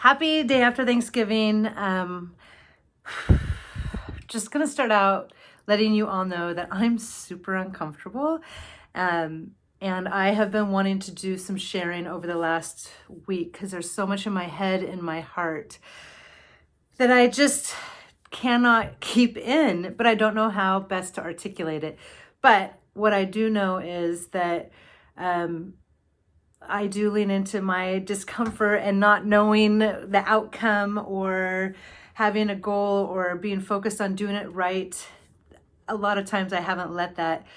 Happy day after Thanksgiving. Just gonna start out letting you all know that I'm super uncomfortable. And I have been wanting to do some sharing over the last week because there's so much in my head and my heart that I just cannot keep in, but I don't know how best to articulate it. But what I do know is that I do lean into my discomfort and not knowing the outcome or having a goal or being focused on doing it right. A lot of times I haven't let that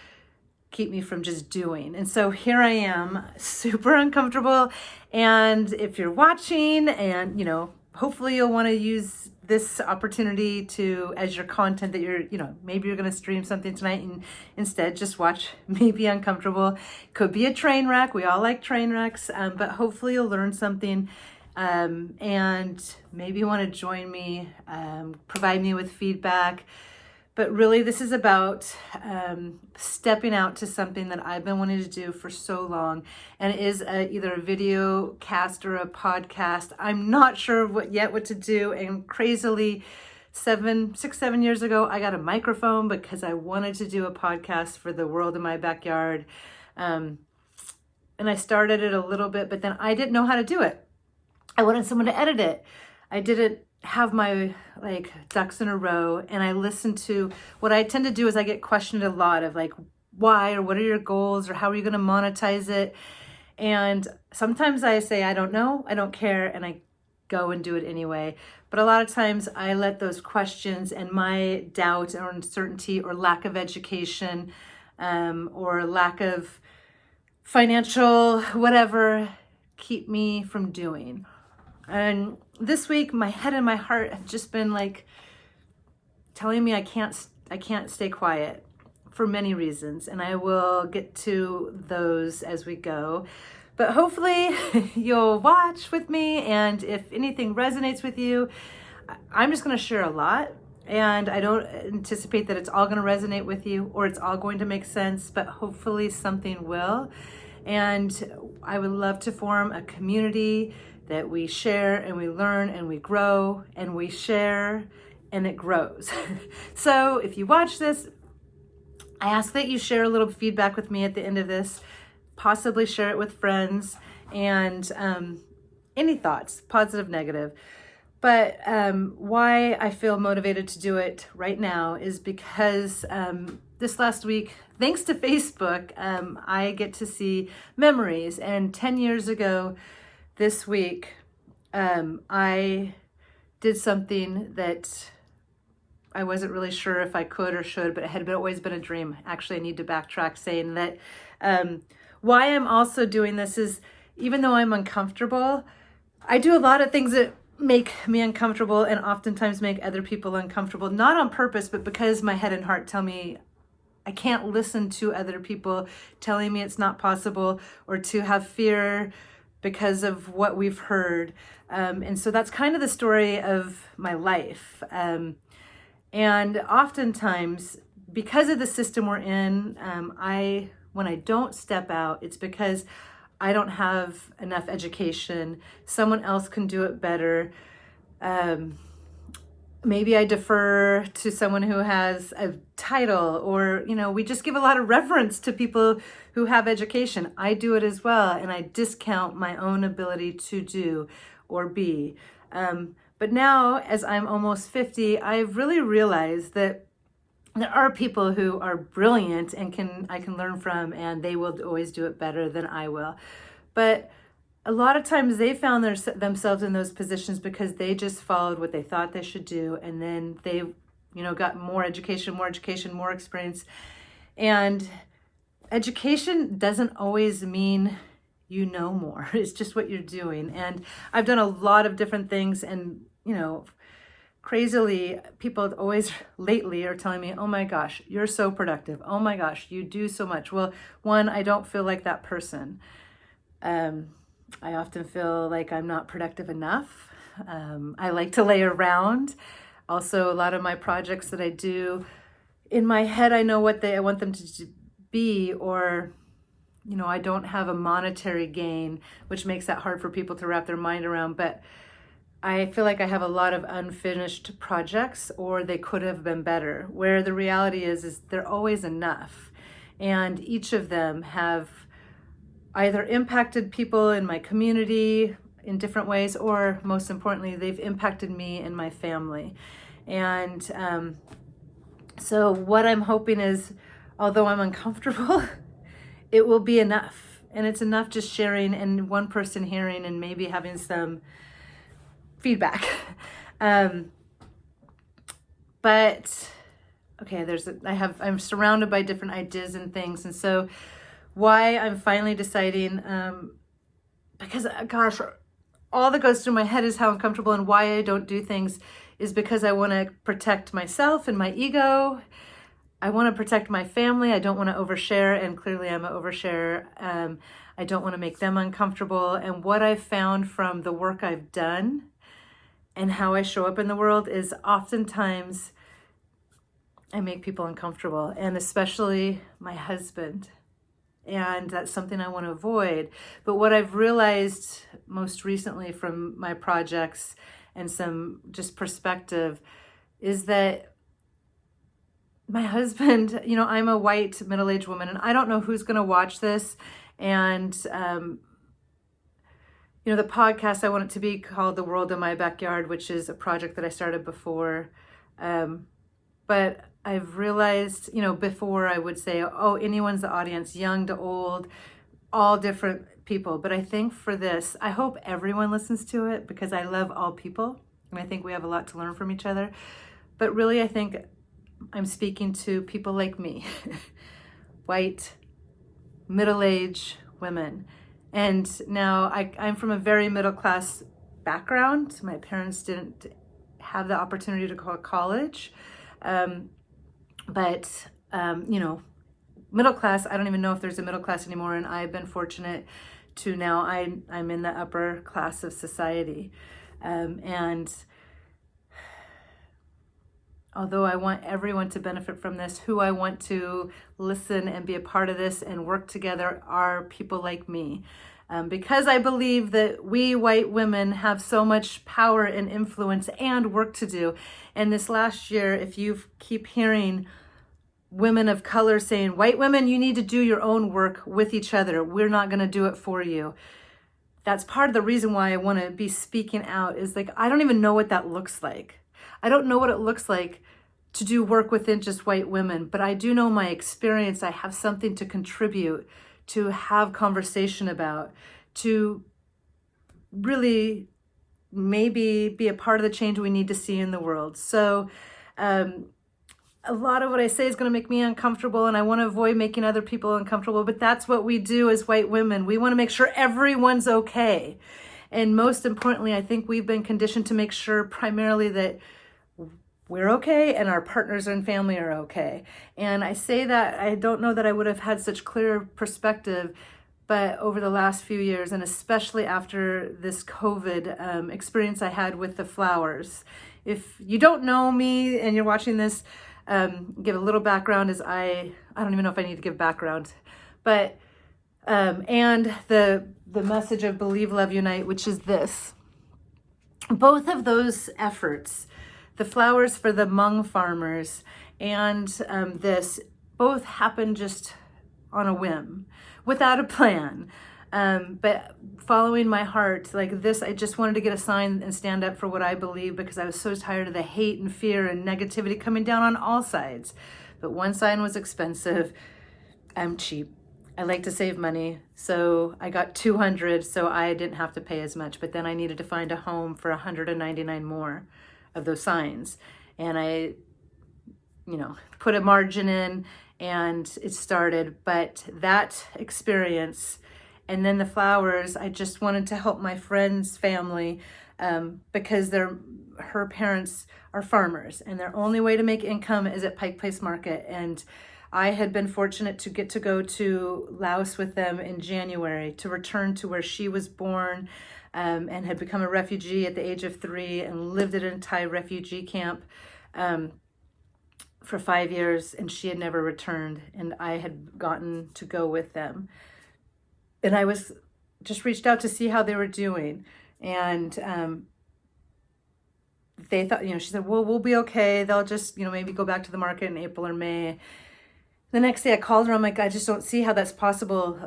keep me from just doing. And so here I am, super uncomfortable. And if you're watching and, hopefully you'll want to use this opportunity to, as your content that you're, maybe you're going to stream something tonight and instead just watch me be uncomfortable. Could be a train wreck. We all like train wrecks, but hopefully you'll learn something. And maybe you want to join me, provide me with feedback. But really, this is about stepping out to something that I've been wanting to do for so long. And it is either a video cast or a podcast. I'm not sure what to do. And crazily, 7 years ago, I got a microphone because I wanted to do a podcast for the world in my backyard. And I started it a little bit, but then I didn't know how to do it. I wanted someone to edit it. I didn't have my ducks in a row, and I listen to what I tend to do is I get questioned a lot of why, or what are your goals, or how are you going to monetize it? And sometimes I say I don't know, I don't care, and I go and do it anyway. But a lot of times I let those questions and my doubt or uncertainty or lack of education or lack of financial whatever keep me from doing. And this week, my head and my heart have just been telling me I can't stay quiet for many reasons. And I will get to those as we go. But hopefully you'll watch with me. And if anything resonates with you, I'm just going to share a lot. And I don't anticipate that it's all going to resonate with you or it's all going to make sense, but hopefully something will. And I would love to form a community that we share and we learn and we grow and we share and it grows. So if you watch this, I ask that you share a little feedback with me at the end of this, possibly share it with friends, and any thoughts, positive, negative. But why I feel motivated to do it right now is because this last week, thanks to Facebook, I get to see memories. And 10 years ago, this week, I did something that I wasn't really sure if I could or should, but it had always been a dream. Actually, I need to backtrack saying that why I'm also doing this is, even though I'm uncomfortable, I do a lot of things that make me uncomfortable and oftentimes make other people uncomfortable, not on purpose, but because my head and heart tell me I can't listen to other people telling me it's not possible or to have fear because of what we've heard. And so that's kind of the story of my life. And oftentimes, because of the system we're in, when I don't step out, it's because I don't have enough education. Someone else can do it better. Maybe I defer to someone who has a title, or, we just give a lot of reverence to people who have education. I do it as well, and I discount my own ability to do or be. But now, as I'm almost 50, I've really realized that there are people who are brilliant and I can learn from, and they will always do it better than I will. But a lot of times they found themselves in those positions because they just followed what they thought they should do. And then they, got more education, more experience. And education doesn't always mean you know more. It's just what you're doing. And I've done a lot of different things. And, crazily, people always lately are telling me, oh my gosh, you're so productive. Oh my gosh, you do so much. Well, one, I don't feel like that person. I often feel like I'm not productive enough. I like to lay around. Also, a lot of my projects that I do, in my head, I know what I want them to be, or, I don't have a monetary gain, which makes that hard for people to wrap their mind around. But I feel like I have a lot of unfinished projects, or they could have been better, where the reality is they're always enough. And each of them have either impacted people in my community in different ways, or most importantly, they've impacted me and my family. And so what I'm hoping is, although I'm uncomfortable, it will be enough. And it's enough just sharing and one person hearing and maybe having some feedback. But okay, I'm surrounded by different ideas and things. And so why I'm finally deciding, because gosh, all that goes through my head is how uncomfortable, and why I don't do things is because I want to protect myself and my ego. I want to protect my family. I don't want to overshare, and clearly I'm an oversharer. I don't want to make them uncomfortable. And what I've found from the work I've done and how I show up in the world is oftentimes I make people uncomfortable, and especially my husband. And that's something I want to avoid. But what I've realized most recently from my projects and some just perspective is that my husband, I'm a white middle-aged woman, and I don't know who's going to watch this. And the podcast, I want it to be called The World in My Backyard, which is a project that I started before. But I've realized, before I would say, oh, anyone's the audience, young to old, all different people. But I think for this, I hope everyone listens to it, because I love all people. And I think we have a lot to learn from each other. But really, I think I'm speaking to people like me, white, middle-aged women. And now I'm from a very middle-class background. My parents didn't have the opportunity to go to college. But middle class, I don't even know if there's a middle class anymore. And I've been fortunate to now I'm in the upper class of society. And although I want everyone to benefit from this, who I want to listen and be a part of this and work together are people like me. Because I believe that we white women have so much power and influence and work to do. And this last year, if you keep hearing women of color saying, white women, you need to do your own work with each other. We're not going to do it for you. That's part of the reason why I want to be speaking out, is like, I don't even know what that looks like. I don't know what it looks like to do work within just white women, but I do know my experience. I have something to contribute, to have conversation about, to really maybe be a part of the change we need to see in the world. So a lot of what I say is going to make me uncomfortable, and I want to avoid making other people uncomfortable, but that's what we do as white women. We want to make sure everyone's okay. And most importantly, I think we've been conditioned to make sure primarily that we're okay and our partners and family are okay. And I say that, I don't know that I would have had such clear perspective, but over the last few years, and especially after this COVID experience I had with the flowers. If you don't know me and you're watching this, give a little background. Is I don't even know if I need to give background, but and the message of Believe, Love, Unite, which is this. Both of those efforts, the flowers for the Hmong farmers and this, both happened just on a whim, without a plan. But following my heart, like this, I just wanted to get a sign and stand up for what I believe, because I was so tired of the hate and fear and negativity coming down on all sides. But one sign was expensive. I'm cheap. I like to save money. So I got 200, so I didn't have to pay as much. But then I needed to find a home for 199 more of those signs. And I, put a margin in, and it started. But that experience, and then the flowers, I just wanted to help my friend's family, because her parents are farmers, and their only way to make income is at Pike Place Market. And I had been fortunate to get to go to Laos with them in January, to return to where she was born, and had become a refugee at the age of 3 and lived at an Thai refugee camp for 5 years, and she had never returned, and I had gotten to go with them. And I was just reached out to see how they were doing. And they thought, she said, well, we'll be okay. They'll just, maybe go back to the market in April or May. The next day I called her. I'm like, I just don't see how that's possible.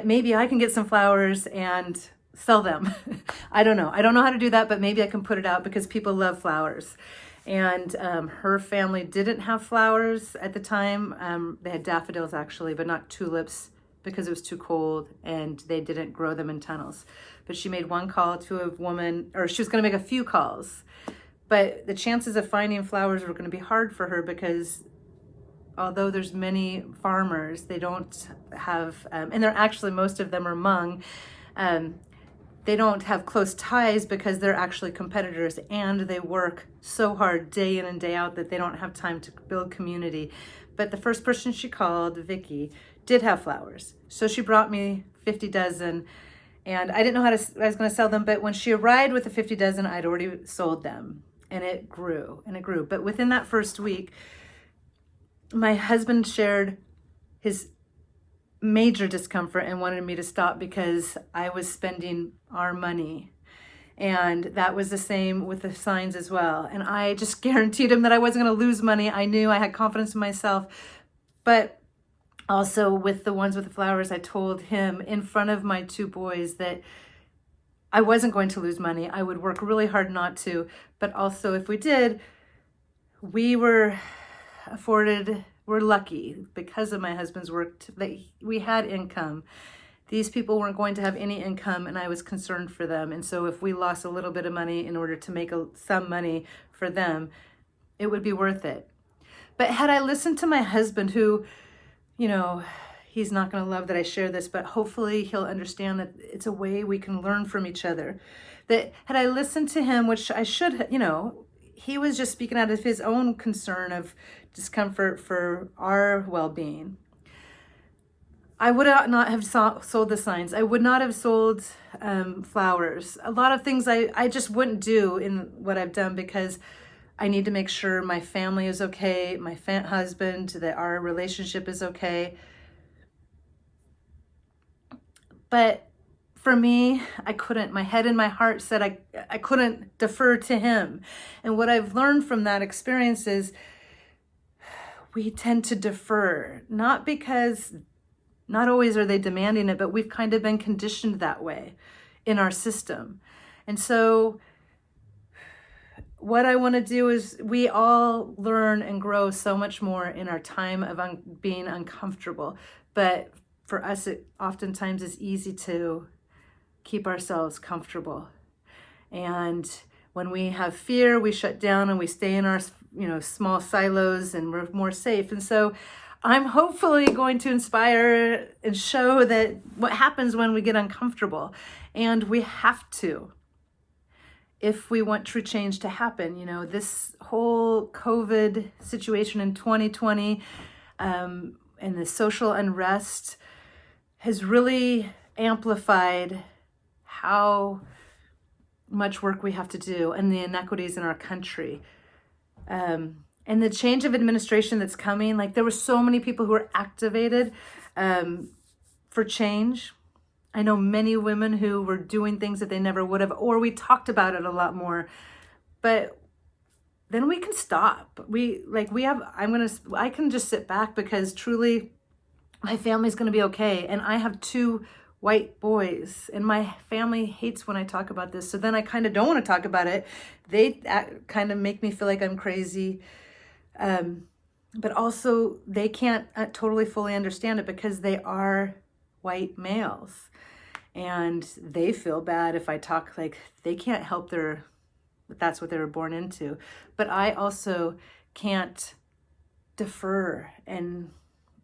Maybe I can get some flowers and sell them. I don't know. I don't know how to do that, but maybe I can put it out because people love flowers. And her family didn't have flowers at the time. They had daffodils actually, but not tulips because it was too cold and they didn't grow them in tunnels. But she made one call to a woman, or she was going to make a few calls. But the chances of finding flowers were going to be hard for her because although there's many farmers, they don't have, and they're actually, most of them are Hmong, they don't have close ties because they're actually competitors and they work so hard day in and day out that they don't have time to build community. But the first person she called, Vicky, did have flowers. So she brought me 50 dozen and I didn't know I was going to sell them. But when she arrived with the 50 dozen, I'd already sold them and it grew and it grew. But within that first week, my husband shared his major discomfort and wanted me to stop because I was spending our money. And that was the same with the signs as well. And I just guaranteed him that I wasn't going to lose money. I knew I had confidence in myself. But also with the ones with the flowers, I told him in front of my two boys that I wasn't going to lose money. I would work really hard not to. But also if we did, we're lucky because of my husband's work that we had income. These people weren't going to have any income and I was concerned for them. And so if we lost a little bit of money in order to make some money for them, it would be worth it. But had I listened to my husband, who, he's not going to love that I share this, but hopefully he'll understand that it's a way we can learn from each other. That had I listened to him, which I should, he was just speaking out of his own concern of discomfort for our well-being. I would not have sold the signs. I would not have sold flowers. A lot of things I just wouldn't do in what I've done because I need to make sure my family is okay, my husband, that our relationship is okay. But for me, I couldn't. My head and my heart said I couldn't defer to him. And what I've learned from that experience is we tend to defer, not because, not always are they demanding it, but we've kind of been conditioned that way in our system. And so what I want to do is we all learn and grow so much more in our time of being uncomfortable. But for us, it oftentimes is easy to keep ourselves comfortable. And when we have fear, we shut down and we stay in our, small silos and we're more safe. And so I'm hopefully going to inspire and show that what happens when we get uncomfortable. And we have to, if we want true change to happen. This whole COVID situation in 2020 and the social unrest has really amplified how much work we have to do and the inequities in our country. And the change of administration that's coming, there were so many people who were activated for change. I know many women who were doing things that they never would have, or we talked about it a lot more. But then we can stop. I can just sit back because truly my family's going to be okay. And I have 2 white boys and my family hates when I talk about this. So then I kind of don't want to talk about it. They kind of make me feel like I'm crazy. But also they can't totally fully understand it because they are white males and they feel bad if I talk like they can't help that's what they were born into. But I also can't defer and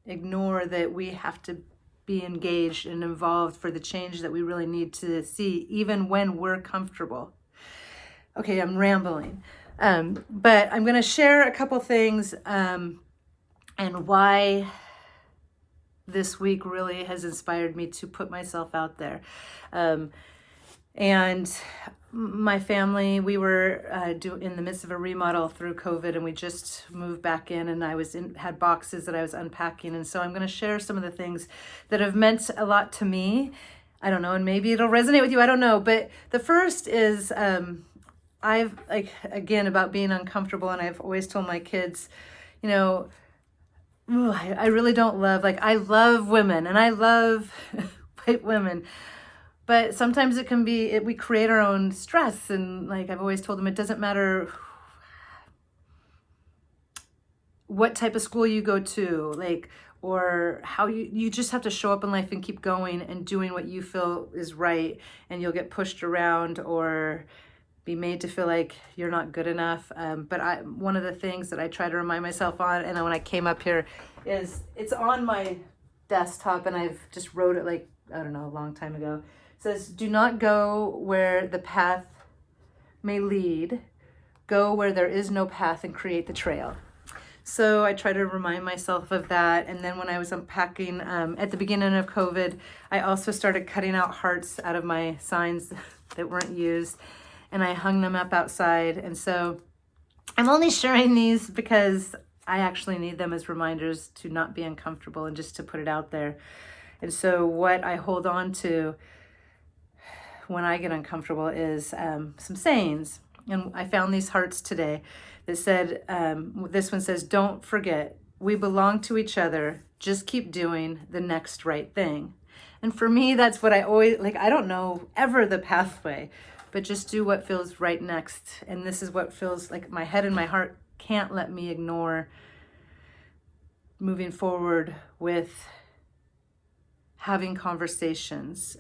ignore that we have to be engaged and involved for the change that we really need to see, even when we're comfortable. Okay, I'm rambling. But I'm going to share a couple things and why this week really has inspired me to put myself out there. And my family, we were in the midst of a remodel through COVID, and we just moved back in, and I had boxes that I was unpacking. And so I'm going to share some of the things that have meant a lot to me. I don't know, and maybe it'll resonate with you. I don't know. But the first is I've like, again, about being uncomfortable, and I've always told my kids, you know, ooh, I really don't love, like, I love women and I love white women, but sometimes it can be, we create our own stress. And like I've always told them, it doesn't matter what type of school you go to, like, or how you just have to show up in life and keep going and doing what you feel is right, and you'll get pushed around or be made to feel like you're not good enough. But one of the things that I try to remind myself on, and when I came up here, is it's on my desktop, and I've just wrote it like, I don't know, a long time ago. It says, do not go where the path may lead, go where there is no path and create the trail. So I try to remind myself of that. And then when I was unpacking at the beginning of COVID, I also started cutting out hearts out of my signs that weren't used, and I hung them up outside. And so I'm only sharing these because I actually need them as reminders to not be uncomfortable and just to put it out there. And so what I hold on to when I get uncomfortable is some sayings. And I found these hearts today that said, this one says, don't forget, we belong to each other. Just keep doing the next right thing. And for me, that's what I always, like, I don't know ever the pathway, but just do what feels right next. And this is what feels like my head and my heart can't let me ignore moving forward with having conversations,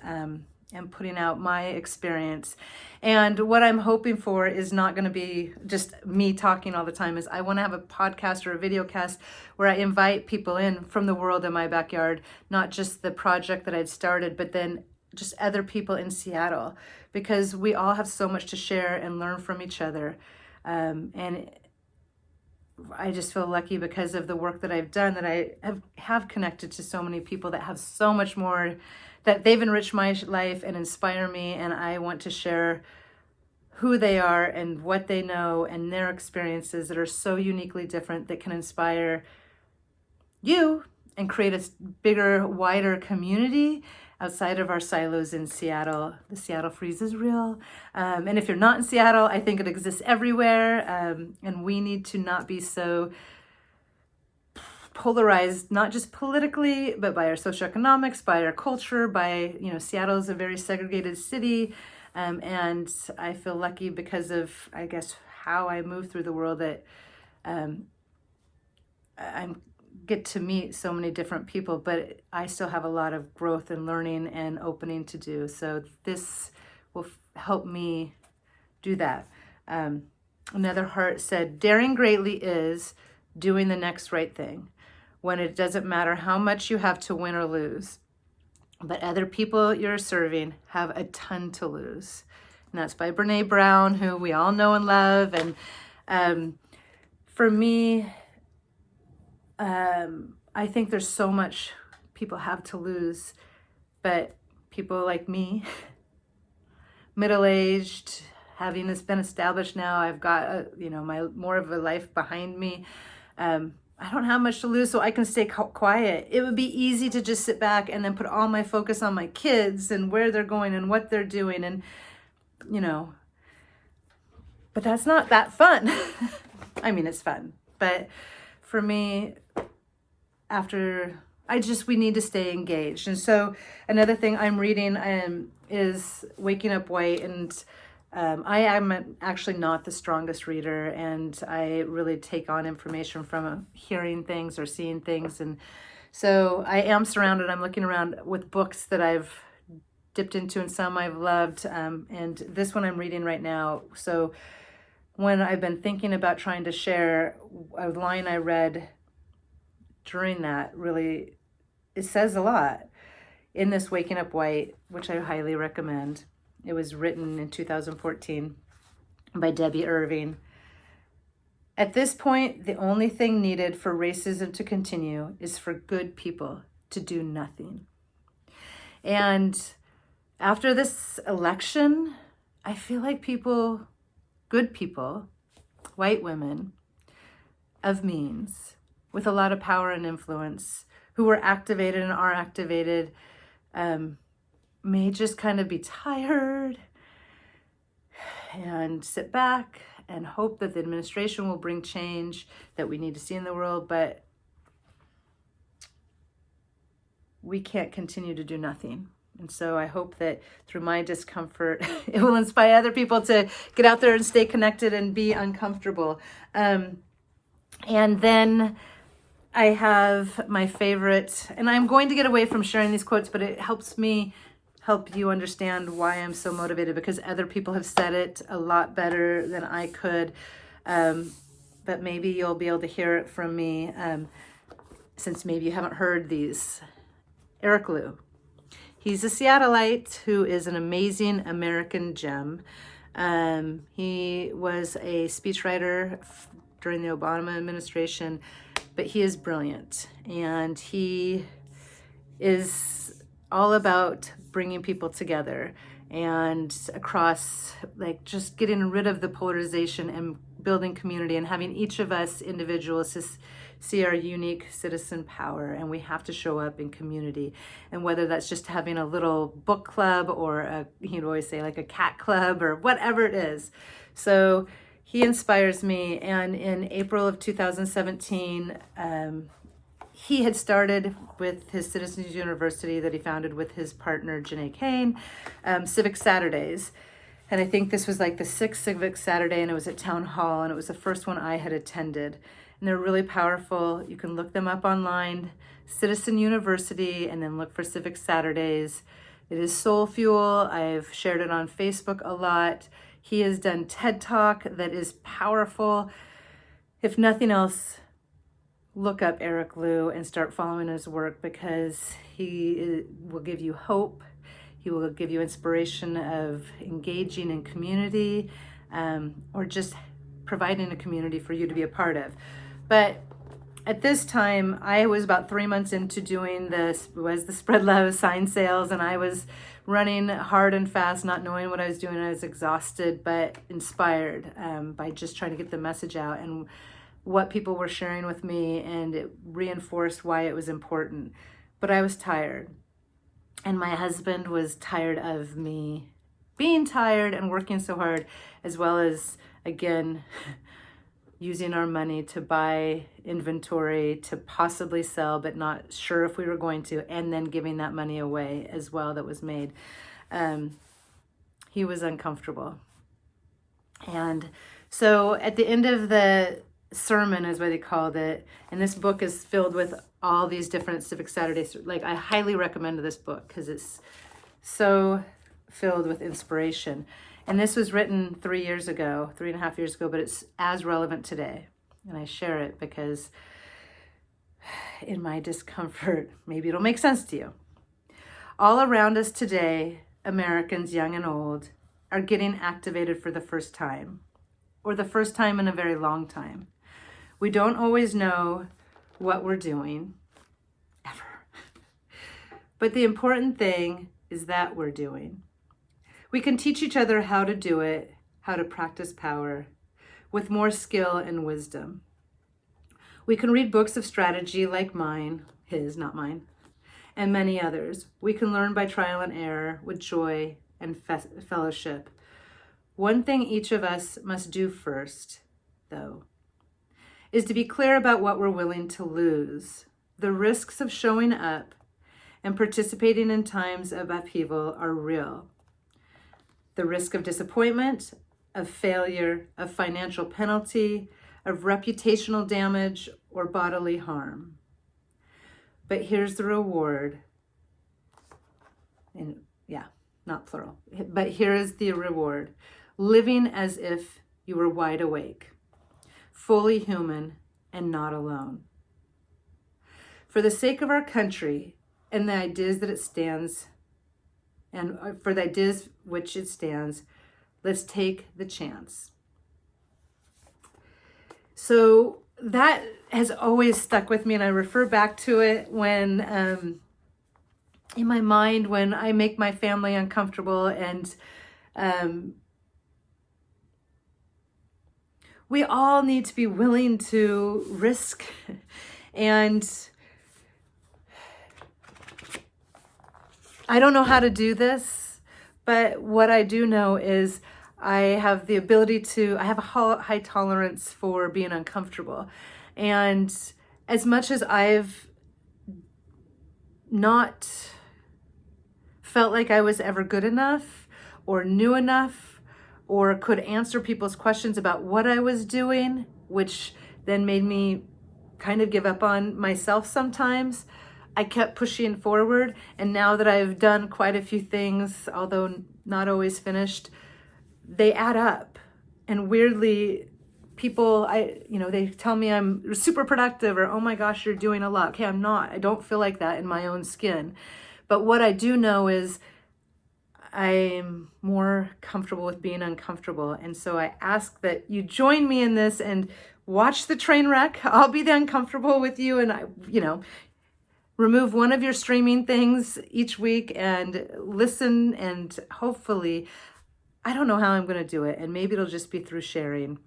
and putting out my experience. And what I'm hoping for is not going to be just me talking all the time. Is I want to have a podcast or a video cast where I invite people in from the world in my backyard, not just the project that I'd started, but then just other people in Seattle, because we all have so much to share and learn from each other. And I just feel lucky because of the work that I've done, that I have connected to so many people that have so much more, that they've enriched my life and inspire me. And I want to share who they are and what they know and their experiences that are so uniquely different, that can inspire you and create a bigger, wider community outside of our silos in Seattle. The Seattle freeze is real. And if you're not in Seattle, I think it exists everywhere. And we need to not be so polarized, not just politically, but by our socioeconomics, by our culture, by, Seattle is a very segregated city. And I feel lucky because of, I guess, how I move through the world, that I get to meet so many different people, but I still have a lot of growth and learning and opening to do. So this will help me do that. Another heart said, daring greatly is doing the next right thing, when it doesn't matter how much you have to win or lose, but other people you're serving have a ton to lose. And that's by Brene Brown, who we all know and love. And for me, I think there's so much people have to lose, but people like me, middle-aged, having this been established now, I've got my more of a life behind me. I don't have much to lose, so I can stay quiet. It would be easy to just sit back and then put all my focus on my kids and where they're going and what they're doing, and but that's not that fun. I mean, it's fun, but for me, we need to stay engaged. And so another thing I'm reading is Waking Up White, and I am actually not the strongest reader, and I really take on information from hearing things or seeing things. And so I am surrounded, I'm looking around with books that I've dipped into and some I've loved. And this one I'm reading right now. So when I've been thinking about trying to share a line I read during that, really, it says a lot in this Waking Up White, which I highly recommend. It was written in 2014 by Debbie Irving. At this point, the only thing needed for racism to continue is for good people to do nothing. And after this election, I feel like good people, white women of means, with a lot of power and influence, who were activated and are activated, may just kind of be tired and sit back and hope that the administration will bring change that we need to see in the world, but we can't continue to do nothing. And so I hope that through my discomfort, it will inspire other people to get out there and stay connected and be uncomfortable. And then I have my favorite, and I'm going to get away from sharing these quotes, but it helps me help you understand why I'm so motivated, because other people have said it a lot better than I could. But maybe you'll be able to hear it from me, since maybe you haven't heard these. Eric Liu. He's a Seattleite who is an amazing American gem. He was a speechwriter during the Obama administration, but he is brilliant, and he is all about bringing people together and across, like, just getting rid of the polarization and building community and having each of us individuals just see our unique citizen power. And we have to show up in community, and whether that's just having a little book club or he'd always say like a cat club or whatever it is. So he inspires me. And in April of 2017, he had started with his Citizens University that he founded with his partner, Janae Kane, Civic Saturdays. And I think this was like the 6th Civic Saturday, and it was at Town Hall, and it was the first one I had attended. And they're really powerful. You can look them up online, Citizen University, and then look for Civic Saturdays. It is soul fuel. I've shared it on Facebook a lot. He has done TED Talk that is powerful. If nothing else, look up Eric Liu and start following his work, because he will give you hope. He will give you inspiration of engaging in community, or just providing a community for you to be a part of. But at this time, I was about 3 months into doing the Spread Love sign sales, and I was running hard and fast, not knowing what I was doing. I was exhausted, but inspired by just trying to get the message out and what people were sharing with me, and it reinforced why it was important. But I was tired, and my husband was tired of me being tired and working so hard, as well as, again, using our money to buy inventory to possibly sell, but not sure if we were going to, and then giving that money away as well that was made. He was uncomfortable. And so at the end of the sermon, is what they called it, and this book is filled with all these different Civic Saturdays. Like, I highly recommend this book because it's so filled with inspiration. And this was written 3.5 years ago, but it's as relevant today. And I share it because in my discomfort, maybe it'll make sense to you. All around us today, Americans, young and old, are getting activated for the first time, or the first time in a very long time. We don't always know what we're doing, ever. But the important thing is that we're doing. We can teach each other how to do it, how to practice power, with more skill and wisdom. We can read books of strategy like mine, his, not mine, and many others. We can learn by trial and error with joy and fellowship. One thing each of us must do first, though, is to be clear about what we're willing to lose. The risks of showing up and participating in times of upheaval are real. The risk of disappointment, of failure, of financial penalty, of reputational damage, or bodily harm. But here's the reward. And not plural. But here is the reward. Living as if you were wide awake, fully human, and not alone. For the sake of our country and the ideas that it stands, and for the ideas which it stands, let's take the chance. So that has always stuck with me, and I refer back to it when, in my mind, when I make my family uncomfortable, and we all need to be willing to risk. And I don't know how to do this, but what I do know is I have the ability to, I have a high tolerance for being uncomfortable. And as much as I've not felt like I was ever good enough or knew enough or could answer people's questions about what I was doing, which then made me kind of give up on myself sometimes, I kept pushing forward. And now that I've done quite a few things, although not always finished, they add up. And weirdly, people, they tell me I'm super productive, or, oh my gosh, you're doing a lot. Okay, I'm not. I don't feel like that in my own skin. But what I do know is I'm more comfortable with being uncomfortable. And so I ask that you join me in this and watch the train wreck. I'll be the uncomfortable with you, and remove one of your streaming things each week and listen, and hopefully, I don't know how I'm going to do it, and maybe it'll just be through sharing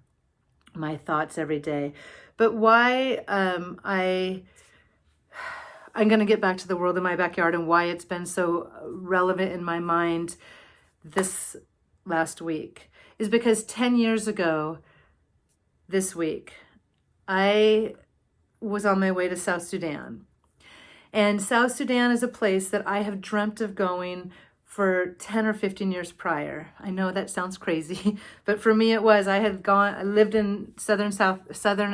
my thoughts every day. But why I'm going to get back to the world in my backyard and why it's been so relevant in my mind this last week is because 10 years ago this week, I was on my way to South Sudan. And South Sudan is a place that I have dreamt of going for 10 or 15 years prior. I know that sounds crazy, but for me it was. I lived in southern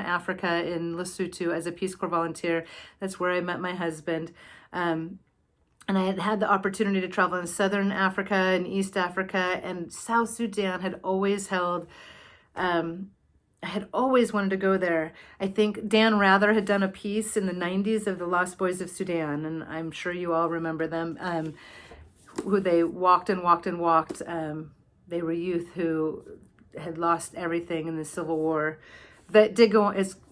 Africa in Lesotho as a Peace Corps volunteer. That's where I met my husband. And I had had the opportunity to travel in southern Africa and East Africa, and South Sudan had always held, I had always wanted to go there. I think Dan Rather had done a piece in the 90s of the Lost Boys of Sudan, and I'm sure you all remember them. Who they walked and walked and walked. They were youth who had lost everything in the Civil War. That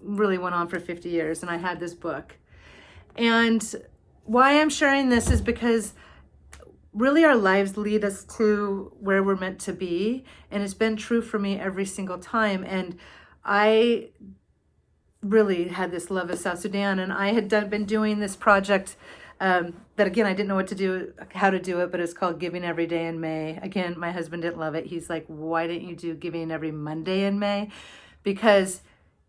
really went on for 50 years, and I had this book. And why I'm sharing this is because really our lives lead us to where we're meant to be, and it's been true for me every single time. And I really had this love of South Sudan, and I had been doing this project that again, I didn't know how to do it, but it's called Giving Every Day in May. Again, my husband didn't love it. He's like, why didn't you do Giving Every Monday in May? Because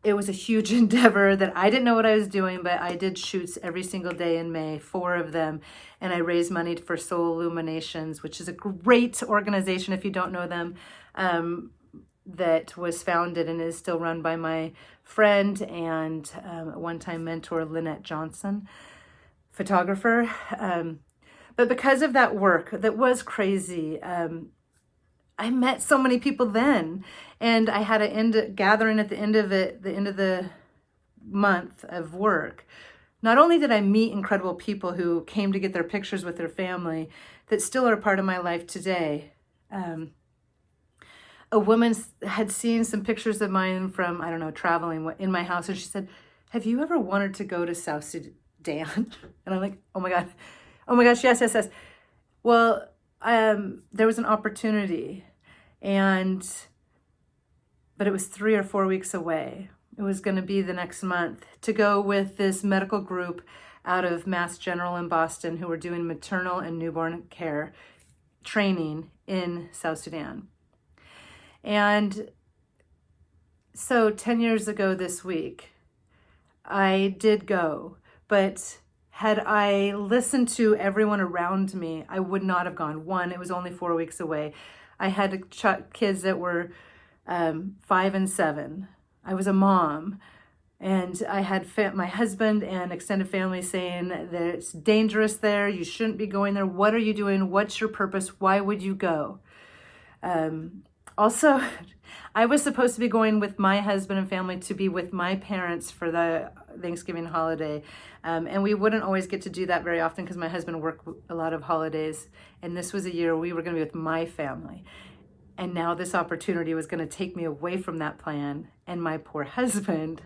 it was a huge endeavor that I didn't know what I was doing, but I did shoots every single day in May, 4 of them. And I raised money for Soul Illuminations, which is a great organization, if you don't know them, that was founded and is still run by my friend and one-time mentor, Lynette Johnson, photographer. But because of that work that was crazy, I met so many people then, and I had a gathering at the end of the month of work. Not only did I meet incredible people who came to get their pictures with their family that still are part of my life today. A woman had seen some pictures of mine from, traveling in my house, and she said, have you ever wanted to go to South Sudan? And I'm like, oh my gosh, yes. Well, there was an opportunity, but it was 3 or 4 weeks away. It was going to be the next month to go with this medical group out of Mass General in Boston who were doing maternal and newborn care training in South Sudan. And so 10 years ago this week, I did go. But had I listened to everyone around me, I would not have gone. One, it was only 4 weeks away. I had kids that were 5 and 7. I was a mom. And I had my husband and extended family saying that it's dangerous there. You shouldn't be going there. What are you doing? What's your purpose? Why would you go? Also, I was supposed to be going with my husband and family to be with my parents for the Thanksgiving holiday. And we wouldn't always get to do that very often because my husband worked a lot of holidays. And this was a year we were going to be with my family. And now this opportunity was going to take me away from that plan. And my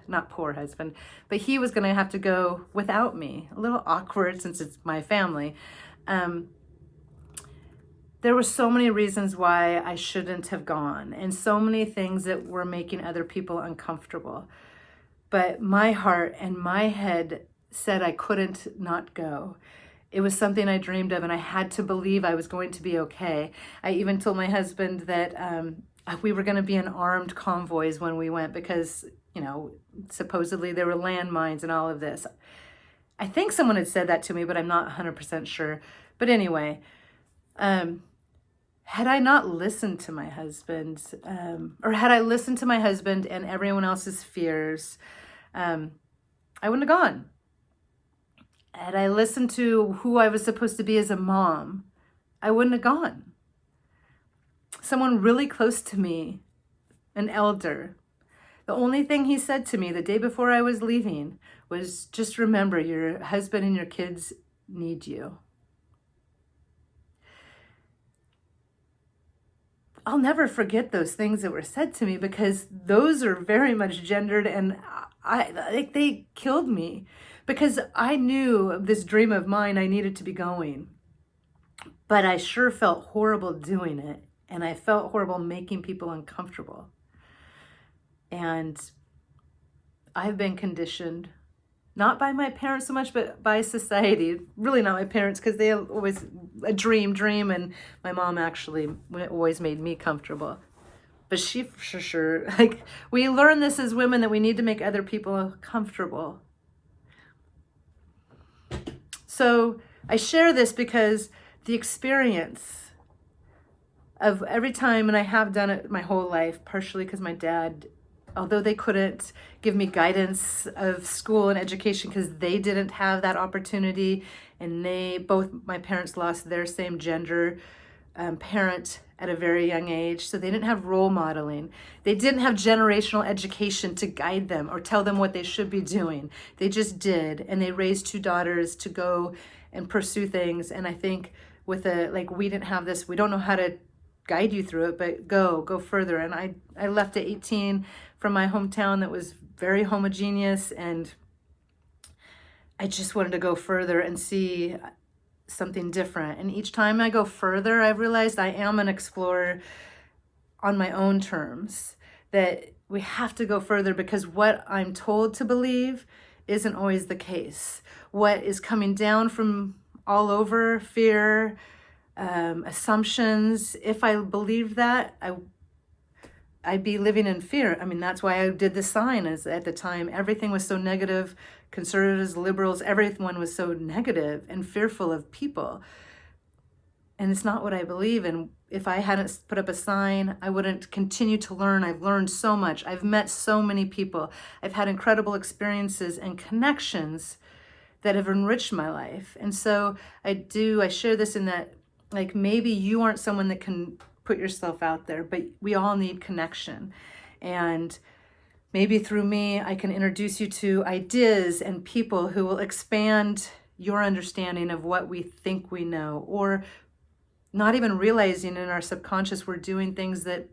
not poor husband, but he was going to have to go without me. A little awkward since it's my family. There were so many reasons why I shouldn't have gone, and so many things that were making other people uncomfortable. But my heart and my head said I couldn't not go. It was something I dreamed of, and I had to believe I was going to be okay. I even told my husband that we were going to be in armed convoys when we went because, supposedly there were landmines and all of this. I think someone had said that to me, but I'm not 100% sure. But anyway, had I not listened to my husband, or had I listened to my husband and everyone else's fears, I wouldn't have gone. Had I listened to who I was supposed to be as a mom, I wouldn't have gone. Someone really close to me, an elder, the only thing he said to me the day before I was leaving was, just remember, your husband and your kids need you. I'll never forget those things that were said to me, because those are very much gendered, and they killed me, because I knew this dream of mine, I needed to be going. But I sure felt horrible doing it, and I felt horrible making people uncomfortable. And I've been conditioned, not by my parents so much, but by society. Really not my parents, because they always a dream, and my mom actually always made me comfortable. But she for sure, we learn this as women, that we need to make other people comfortable. So I share this because the experience of every time, and I have done it my whole life, partially because my dad, although they couldn't give me guidance of school and education because they didn't have that opportunity, and both my parents lost their same gender parent at a very young age, so they didn't have role modeling. They didn't have generational education to guide them or tell them what they should be doing. They just did, and they raised two daughters to go and pursue things. And I think with we didn't have this, we don't know how to guide you through it, but go further. And I left at 18 from my hometown that was very homogeneous, and I just wanted to go further and see something different. And each time I go further, I've realized I am an explorer on my own terms, that we have to go further, because what I'm told to believe isn't always the case. What is coming down from all over, fear, assumptions, if I believed that, I'd be living in fear. I mean, that's why I did the sign, as at the time everything was so negative. Conservatives, liberals, everyone was so negative and fearful of people. And it's not what I believe. And if I hadn't put up a sign, I wouldn't continue to learn. I've learned so much. I've met so many people. I've had incredible experiences and connections that have enriched my life. And so I share this in that, maybe you aren't someone that can put yourself out there, but we all need connection. And maybe through me, I can introduce you to ideas and people who will expand your understanding of what we think we know, or not even realizing in our subconscious we're doing things that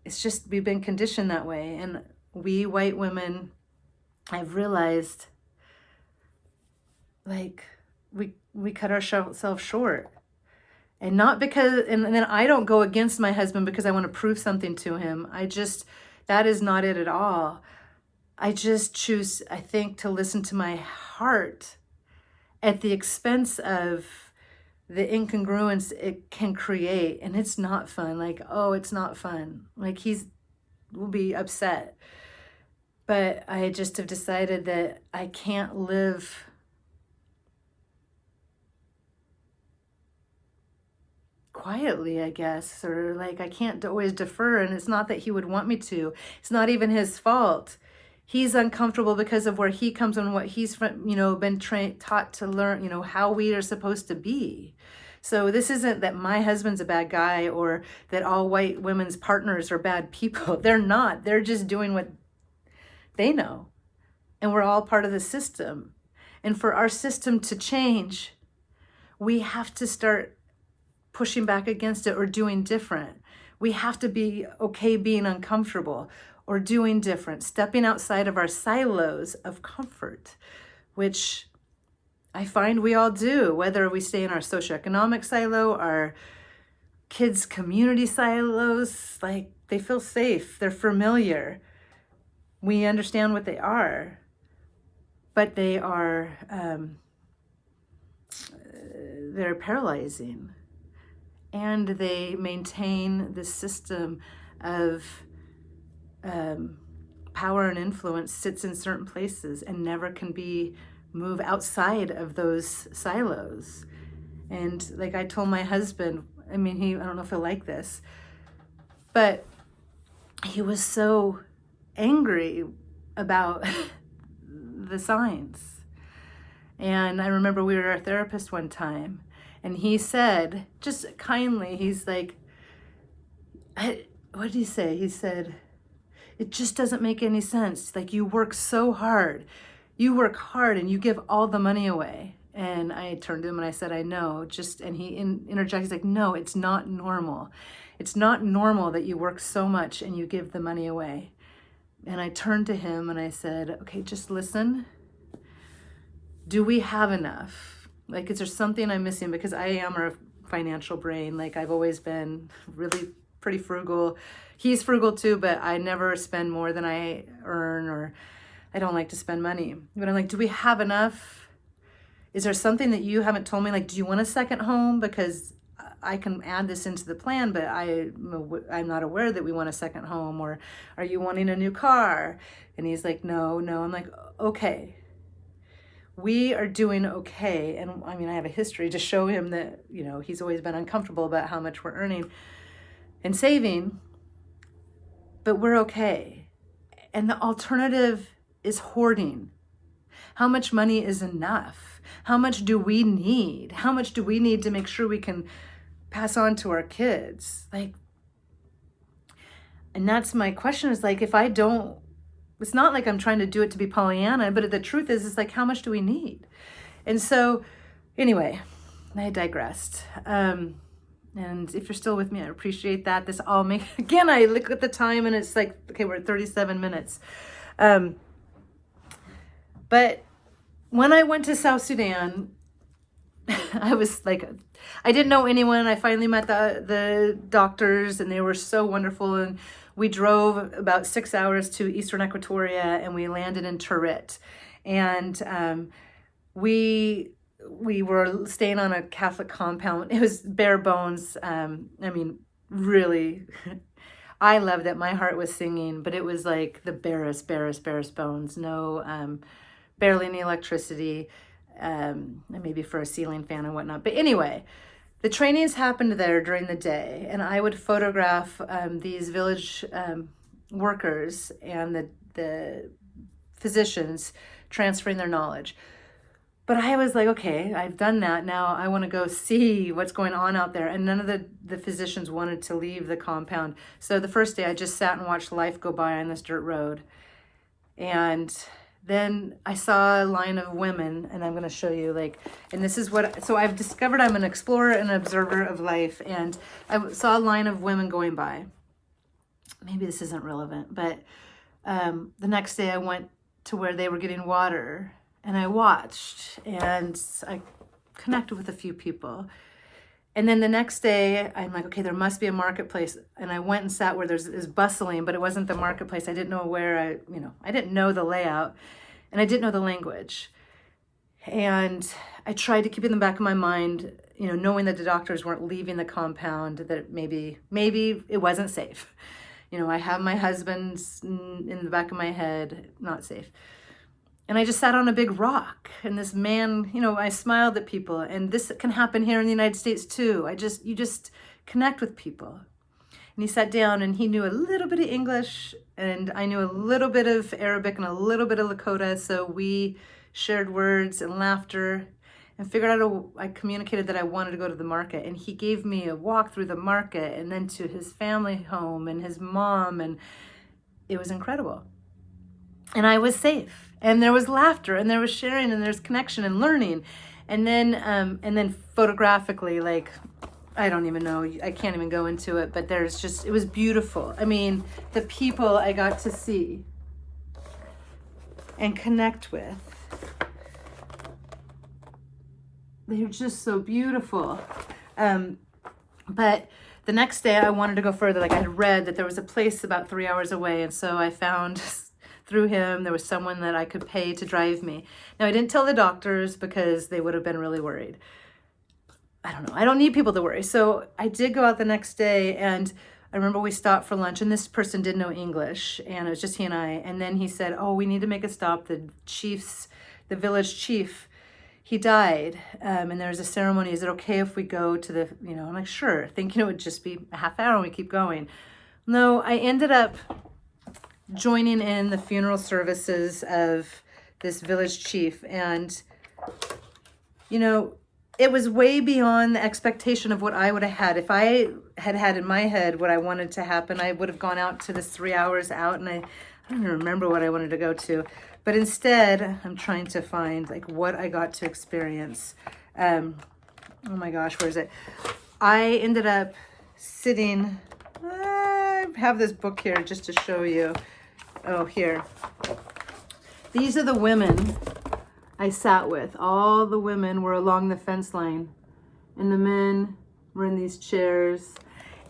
it's just, we've been conditioned that way. And we white women, I've realized, we cut ourselves short. And not because, and then I don't go against my husband because I want to prove something to him. That is not it at all. I just choose, I think, to listen to my heart at the expense of the incongruence it can create. And it's not fun. It's not fun. Will be upset. But I just have decided that I can't live quietly, I guess, or I can't always defer. And it's not that he would want me to. It's not even his fault. He's uncomfortable because of where he comes from, what he's been taught to learn, how we are supposed to be. So this isn't that my husband's a bad guy, or that all white women's partners are bad people. They're not. They're just doing what they know. And we're all part of the system. And for our system to change, we have to start pushing back against it or doing different. We have to be okay being uncomfortable or doing different, stepping outside of our silos of comfort, which I find we all do, whether we stay in our socioeconomic silo, our kids' community silos. They feel safe, they're familiar. We understand what they are, but they are, they're paralyzing. And they maintain the system of power and influence sits in certain places and never can be move outside of those silos. And like I told my husband, I don't know if he'll like this, but he was so angry about the signs. And I remember we were at our therapist one time, and he said, just kindly, he's like, what did he say? He said, it just doesn't make any sense. Like, you work so hard. You work hard and you give all the money away. And I turned to him and I said, I know. And he interjected, he's like, no, it's not normal. It's not normal that you work so much and you give the money away. And I turned to him and I said, okay, just listen. Do we have enough? Like, is there something I'm missing? Because I am a financial brain. Like, I've always been really pretty frugal. He's frugal too, but I never spend more than I earn, or I don't like to spend money. But I'm like, do we have enough? Is there something that you haven't told me? Like, do you want a second home? Because I can add this into the plan, but I'm not aware that we want a second home. Or are you wanting a new car? And he's like, no. I'm like, okay. We are doing okay. And I have a history to show him that, he's always been uncomfortable about how much we're earning and saving, but we're okay. And the alternative is hoarding. How much money is enough? How much do we need? How much do we need to make sure we can pass on to our kids? And that's my question, is like, if I don't, it's not like I'm trying to do it to be Pollyanna, but the truth is, it's like, how much do we need? And so anyway, I digressed. And if you're still with me, I appreciate that. This all makes, again, I look at the time and it's like, okay, we're at 37 minutes. But when I went to South Sudan, I was like, I didn't know anyone. I finally met the doctors, and they were so wonderful. And we drove about 6 hours to Eastern Equatoria, and we landed in Turit. And we were staying on a Catholic compound. It was bare bones. Really, I loved it. My heart was singing, but it was like the barest bones. No, barely any electricity, maybe for a ceiling fan and whatnot. But anyway, the trainings happened there during the day, and I would photograph these village workers and the physicians transferring their knowledge. But I was like, okay, I've done that. Now I want to go see what's going on out there. And none of the physicians wanted to leave the compound. So the first day I just sat and watched life go by on this dirt road. And then I saw a line of women, and I'm going to show you, and this is so I've discovered I'm an explorer and an observer of life. And I saw a line of women going by. Maybe this isn't relevant, but the next day I went to where they were getting water. And I watched, and I connected with a few people. And then the next day, I'm like, okay, there must be a marketplace. And I went and sat where there's bustling, but it wasn't the marketplace. I didn't know where I didn't know the layout, and I didn't know the language. And I tried to keep it in the back of my mind, knowing that the doctors weren't leaving the compound, that maybe it wasn't safe. I have my husband's in the back of my head, not safe. And I just sat on a big rock, and this man, I smiled at people, and this can happen here in the United States too. You just connect with people. And he sat down, and he knew a little bit of English, and I knew a little bit of Arabic and a little bit of Lakota. So we shared words and laughter and figured out, I communicated that I wanted to go to the market. And he gave me a walk through the market and then to his family home and his mom, and it was incredible. And I was safe. And there was laughter, and there was sharing, and there's connection and learning. And then photographically, I don't even know, I can't even go into it, but it was beautiful. The people I got to see and connect with, they're just so beautiful. But the next day I wanted to go further. I had read that there was a place about 3 hours away, and so I found through him, there was someone that I could pay to drive me. Now, I didn't tell the doctors because they would have been really worried. I don't know. I don't need people to worry. So I did go out the next day, and I remember we stopped for lunch, and this person didn't know English, and it was just he and I. And then he said, "Oh, we need to make a stop. The village chief, he died, and there's a ceremony. Is it okay if we go to the, I'm like, sure, thinking it would just be a half hour and we keep going. No, I ended up joining in the funeral services of this village chief, and, it was way beyond the expectation of what I would have had. If I had had in my head what I wanted to happen, I would have gone out to this 3 hours out, and I don't even remember what I wanted to go to. But instead, I'm trying to find like what I got to experience. Oh my gosh, where is it? I ended up sitting, I have this book here just to show you. Oh, here. These are the women I sat with. All the women were along the fence line, and the men were in these chairs.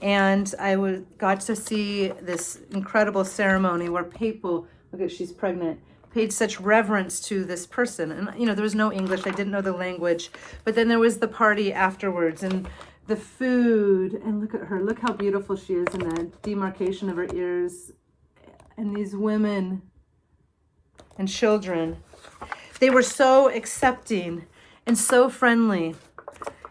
And I got to see this incredible ceremony where people, look at, she's pregnant, paid such reverence to this person. And, there was no English. I didn't know the language. But then there was the party afterwards, and the food. And look at her. Look how beautiful she is in the demarcation of her ears. And these women and children. They were so accepting and so friendly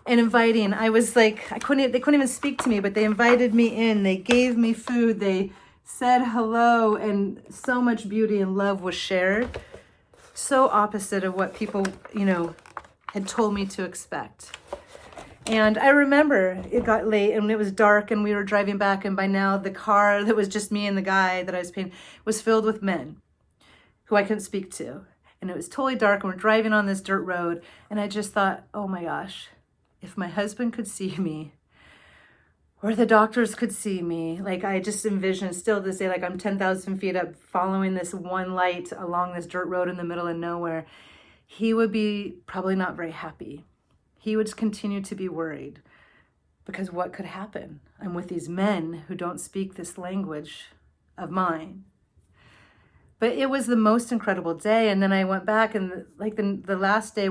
and inviting. I was like, they couldn't even speak to me, but they invited me in. They gave me food. They said hello, and so much beauty and love was shared. So opposite of what people, had told me to expect. And I remember it got late and it was dark and we were driving back, and by now the car that was just me and the guy that I was paying was filled with men who I couldn't speak to. And it was totally dark, and we're driving on this dirt road, and I just thought, oh my gosh, if my husband could see me, or the doctors could see me, like I just envisioned still to say, like I'm 10,000 feet up following this one light along this dirt road in the middle of nowhere, he would be probably not very happy. He would continue to be worried, because what could happen? I'm with these men who don't speak this language of mine. But it was the most incredible day. And then I went back, and like the last day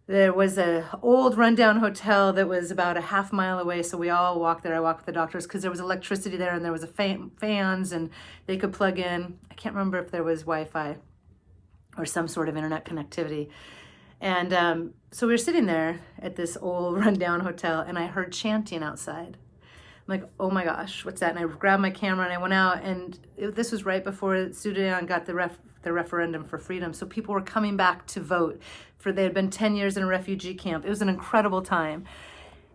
there was a old rundown hotel that was about a half mile away. So we all walked there. I walked with the doctors because there was electricity there, and there was fans, and they could plug in. I can't remember if there was Wi-Fi or some sort of internet connectivity. And so we were sitting there at this old rundown hotel, and I heard chanting outside. I'm like, oh my gosh, what's that? And I grabbed my camera and I went out, and this was right before Sudan got the referendum for freedom. So people were coming back to vote. They had been 10 years in a refugee camp. It was an incredible time.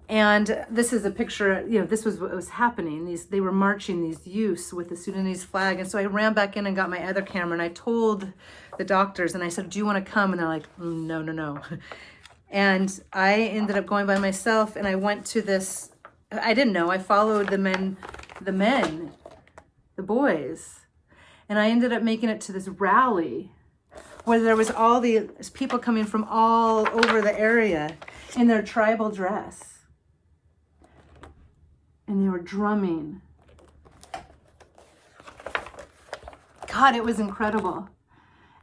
And this is a picture, this was what was happening. They were marching, these youths with the Sudanese flag. And so I ran back in and got my other camera, and I told the doctors, and I said, do you want to come? And they're like, no. And I ended up going by myself, and I went to this, I didn't know. I followed the boys. And I ended up making it to this rally where there was all these people coming from all over the area in their tribal dress. And they were drumming. God, it was incredible.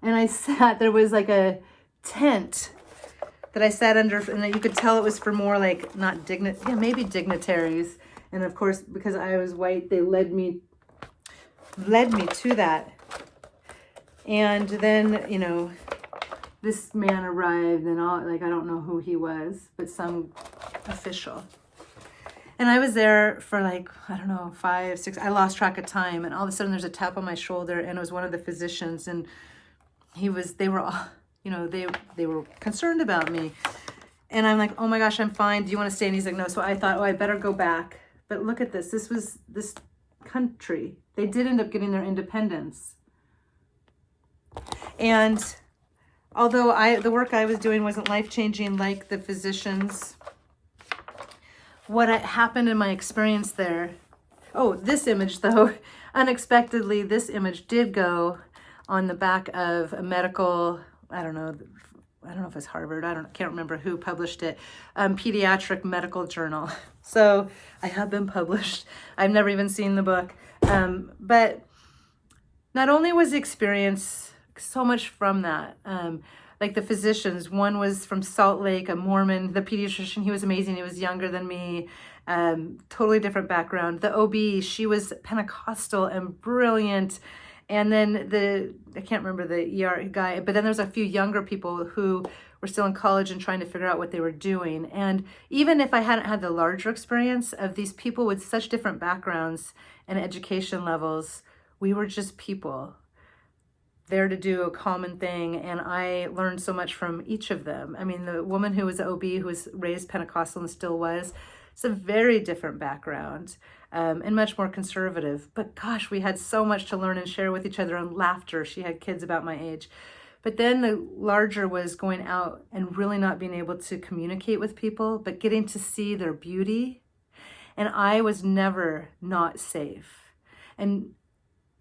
And I there was like a tent that I sat under, and you could tell it was for more like maybe dignitaries. And of course, because I was white, they led me to that. And then, this man arrived, and I don't know who he was, but some official. And I was there for 5, 6, I lost track of time. And all of a sudden there's a tap on my shoulder, and it was one of the physicians, and they were all, they were concerned about me. And I'm like, oh my gosh, I'm fine. Do you want to stay? And he's like, no. So I thought, I better go back. But look at this. This was this country. They did end up getting their independence. And although the work I was doing wasn't life-changing like the physicians, what happened in my experience there, this image though, unexpectedly, this image did go on the back of a medical, I don't know if it's Harvard, can't remember who published it, pediatric medical journal. So I have been published. I've never even seen the book. But not only was the experience so much from that, like the physicians, one was from Salt Lake, a Mormon, the pediatrician, he was amazing. He was younger than me. Totally different background. The OB, she was Pentecostal and brilliant. And then I can't remember the ER guy, but then there's a few younger people who were still in college and trying to figure out what they were doing. And even if I hadn't had the larger experience of these people with such different backgrounds and education levels, we were just people there to do a common thing. And I learned so much from each of them. I mean, the woman who was the OB, who was raised Pentecostal and still was, it's a very different background, and much more conservative. But gosh, we had so much to learn and share with each other, and laughter. She had kids about my age. But then the larger was going out and really not being able to communicate with people, but getting to see their beauty. And I was never not safe. And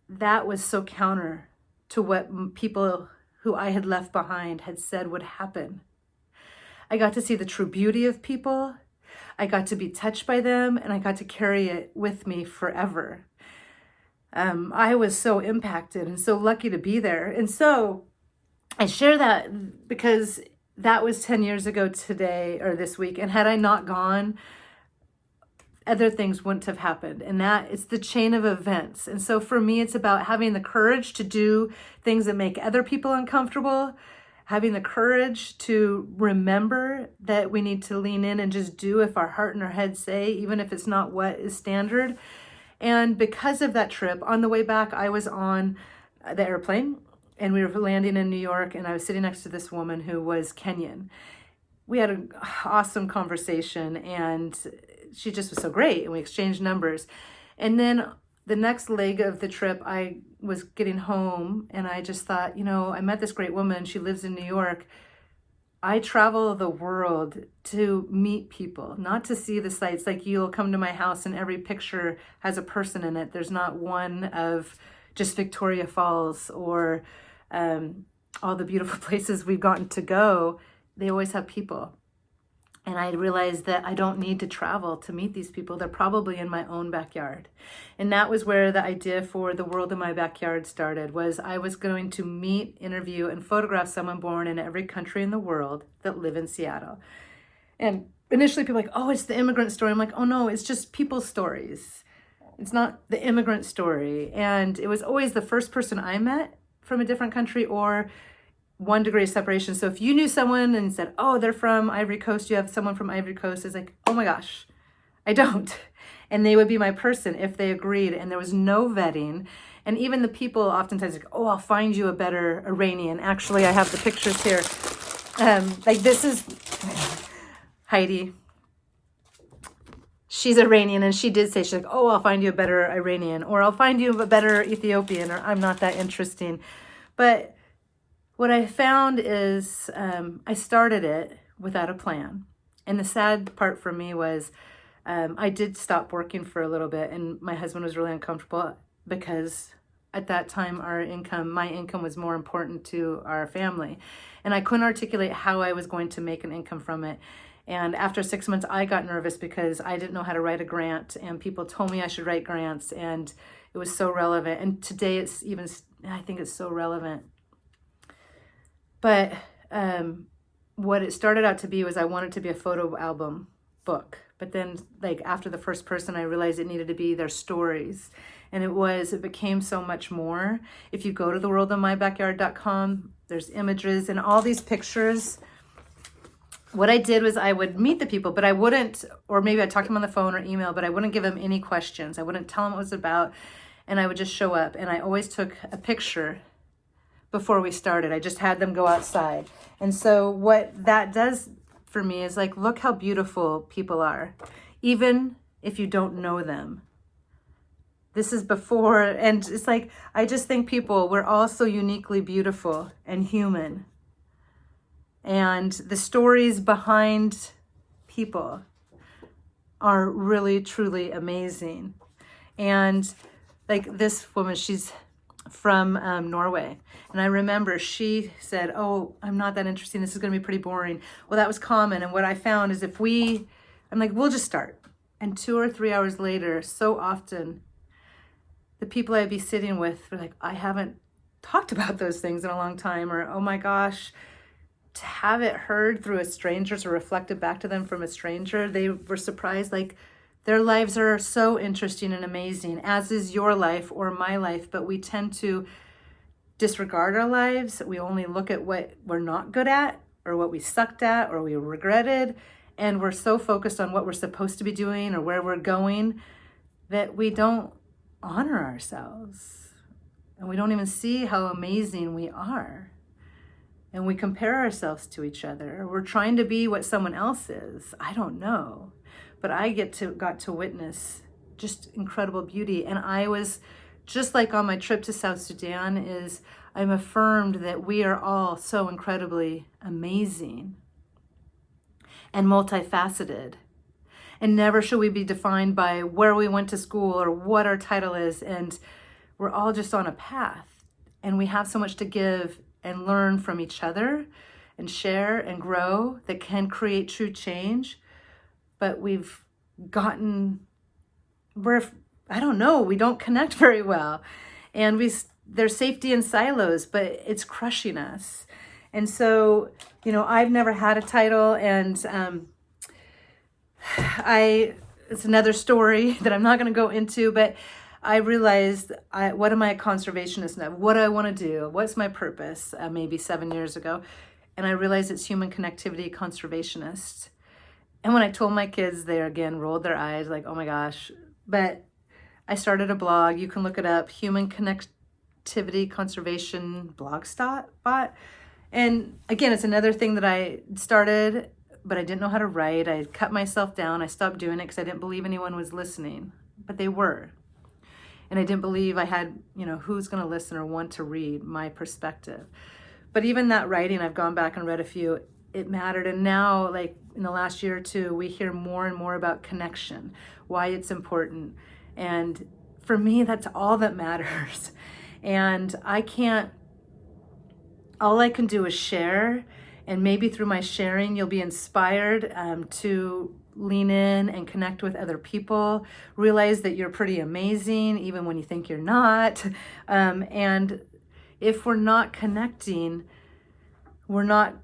that was so counter to what people who I had left behind had said would happen. I got to see the true beauty of people. I got to be touched by them, and I got to carry it with me forever. I was so impacted and so lucky to be there. And so I share that because that was 10 years ago today, or this week. And had I not gone, other things wouldn't have happened. And that it's the chain of events. And so for me, it's about having the courage to do things that make other people uncomfortable, having the courage to remember that we need to lean in and just do if our heart and our head say, even if it's not what is standard. And because of that trip, on the way back, I was on the airplane and we were landing in New York, and I was sitting next to this woman who was Kenyan. We had an awesome conversation, and she just was so great, and we exchanged numbers. And then the next leg of the trip, I was getting home, and I just thought, I met this great woman. She lives in New York. I travel the world to meet people, not to see the sights. Like, you'll come to my house and every picture has a person in it. There's not one of just Victoria Falls or all the beautiful places we've gotten to go. They always have people. And I realized that I don't need to travel to meet these people. They're probably in my own backyard. And that was where the idea for The World in My Backyard started, was I was going to meet, interview, and photograph someone born in every country in the world that live in Seattle. And initially people were like, oh, it's the immigrant story. I'm like, oh no, it's just people's stories. It's not the immigrant story. And it was always the first person I met from a different country, or 1 degree of separation. So if you knew someone and said, oh, they're from Ivory Coast, you have someone from Ivory Coast, it's like, oh my gosh, I don't. And they would be my person if they agreed. And there was no vetting. And even the people oftentimes like, oh, I'll find you a better Iranian. Actually, I have the pictures here. Like, this is Heidi. She's Iranian, and she did say, she's like, oh, I'll find you a better Iranian, or I'll find you a better Ethiopian, or I'm not that interesting. But what I found is I started it without a plan. And the sad part for me was I did stop working for a little bit, and my husband was really uncomfortable because at that time my income was more important to our family. And I couldn't articulate how I was going to make an income from it. And after 6 months, I got nervous because I didn't know how to write a grant, and people told me I should write grants, and it was so relevant. And today I think it's so relevant. But what it started out to be was I wanted to be a photo album book. But then, like, after the first person, I realized it needed to be their stories. And it became so much more. If you go to theworldinmybackyard.com, there's images and all these pictures. What I did was I would meet the people, but I wouldn't, or maybe I'd talk to them on the phone or email, but I wouldn't give them any questions. I wouldn't tell them what it was about. And I would just show up. And I always took a picture before we started. I just had them go outside. And so what that does for me is, like, look how beautiful people are, even if you don't know them. This is before, and it's like, I just think we're all so uniquely beautiful and human. And the stories behind people are really, truly amazing. And like this woman, she's from Norway. And I remember she said, oh, I'm not that interesting. This is going to be pretty boring. Well, that was common. And what I found is I'm like, we'll just start. And 2 or 3 hours later, so often the people I'd be sitting with were like, I haven't talked about those things in a long time. Or, oh my gosh, to have it heard through a stranger, or reflected back to them from a stranger, they were surprised, like, Their lives are so interesting and amazing, as is your life or my life, but we tend to disregard our lives. We only look at what we're not good at or what we sucked at or we regretted. And we're so focused on what we're supposed to be doing or where we're going that we don't honor ourselves. And we don't even see how amazing we are. And we compare ourselves to each other. We're trying to be what someone else is. I don't know. But I got to witness just incredible beauty. And I was, just like on my trip to South Sudan, I'm affirmed that we are all so incredibly amazing and multifaceted. And never should we be defined by where we went to school or what our title is. And we're all just on a path. And we have so much to give and learn from each other and share and grow that can create true change. But I don't know, we don't connect very well. And there's safety in silos, but it's crushing us. And so, I've never had a title, and it's another story that I'm not going to go into, but I realized, what am I a conservationist now? What do I want to do? What's my purpose? Maybe 7 years ago. And I realized it's human connectivity conservationist. And when I told my kids, they again rolled their eyes like, oh my gosh. But I started a blog. You can look it up, Human Connectivity Conservation Blogspot. And again, it's another thing that I started, but I didn't know how to write. I cut myself down. I stopped doing it because I didn't believe anyone was listening, but they were. And I didn't believe I had, who's going to listen or want to read my perspective. But even that writing, I've gone back and read a few, it mattered. And now, like in the last year or two, we hear more and more about connection, why it's important. And for me, that's all that matters. And all I can do is share. And maybe through my sharing, you'll be inspired to lean in and connect with other people, realize that you're pretty amazing, even when you think you're not. And if we're not connecting, we're not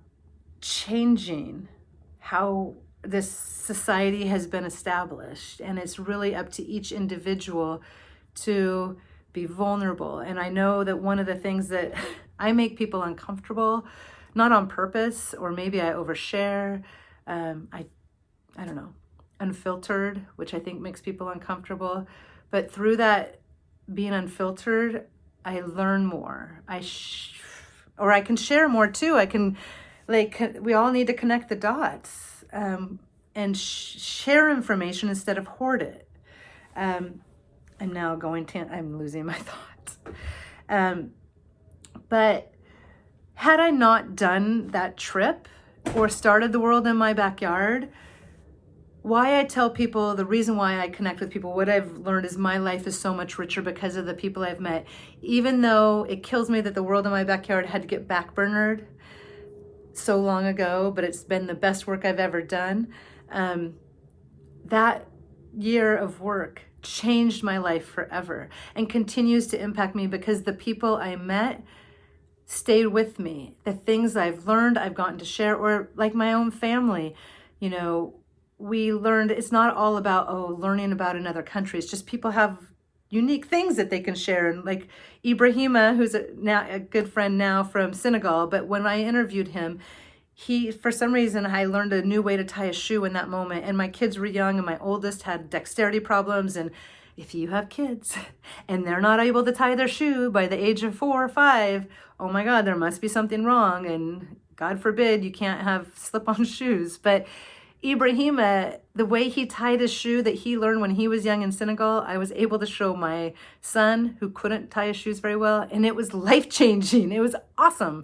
changing how this society has been established. And it's really up to each individual to be vulnerable. And I know that one of the things that I make people uncomfortable, not on purpose, or maybe I overshare, I don't know, unfiltered, which I think makes people uncomfortable. But through that being unfiltered, I learn more. Or I can share more too. I can, we all need to connect the dots and share information instead of hoard it. I'm now I'm losing my thoughts. But had I not done that trip or started the world in my backyard, why I tell people, the reason why I connect with people, what I've learned is my life is so much richer because of the people I've met. Even though it kills me that the world in my backyard had to get backburnered so long ago, but it's been the best work I've ever done. That year of work changed my life forever and continues to impact me because the people I met stayed with me. The things I've learned, I've gotten to share, or like my own family, we learned it's not all about, learning about another country. It's just people have unique things that they can share. And like Ibrahima, who's a good friend now from Senegal, but when I interviewed him, for some reason, I learned a new way to tie a shoe in that moment. And my kids were young and my oldest had dexterity problems. And if you have kids and they're not able to tie their shoe by the age of 4 or 5, oh my God, there must be something wrong. And God forbid you can't have slip-on shoes. But Ibrahima, the way he tied his shoe that he learned when he was young in Senegal, I was able to show my son who couldn't tie his shoes very well, and it was life-changing. It was awesome.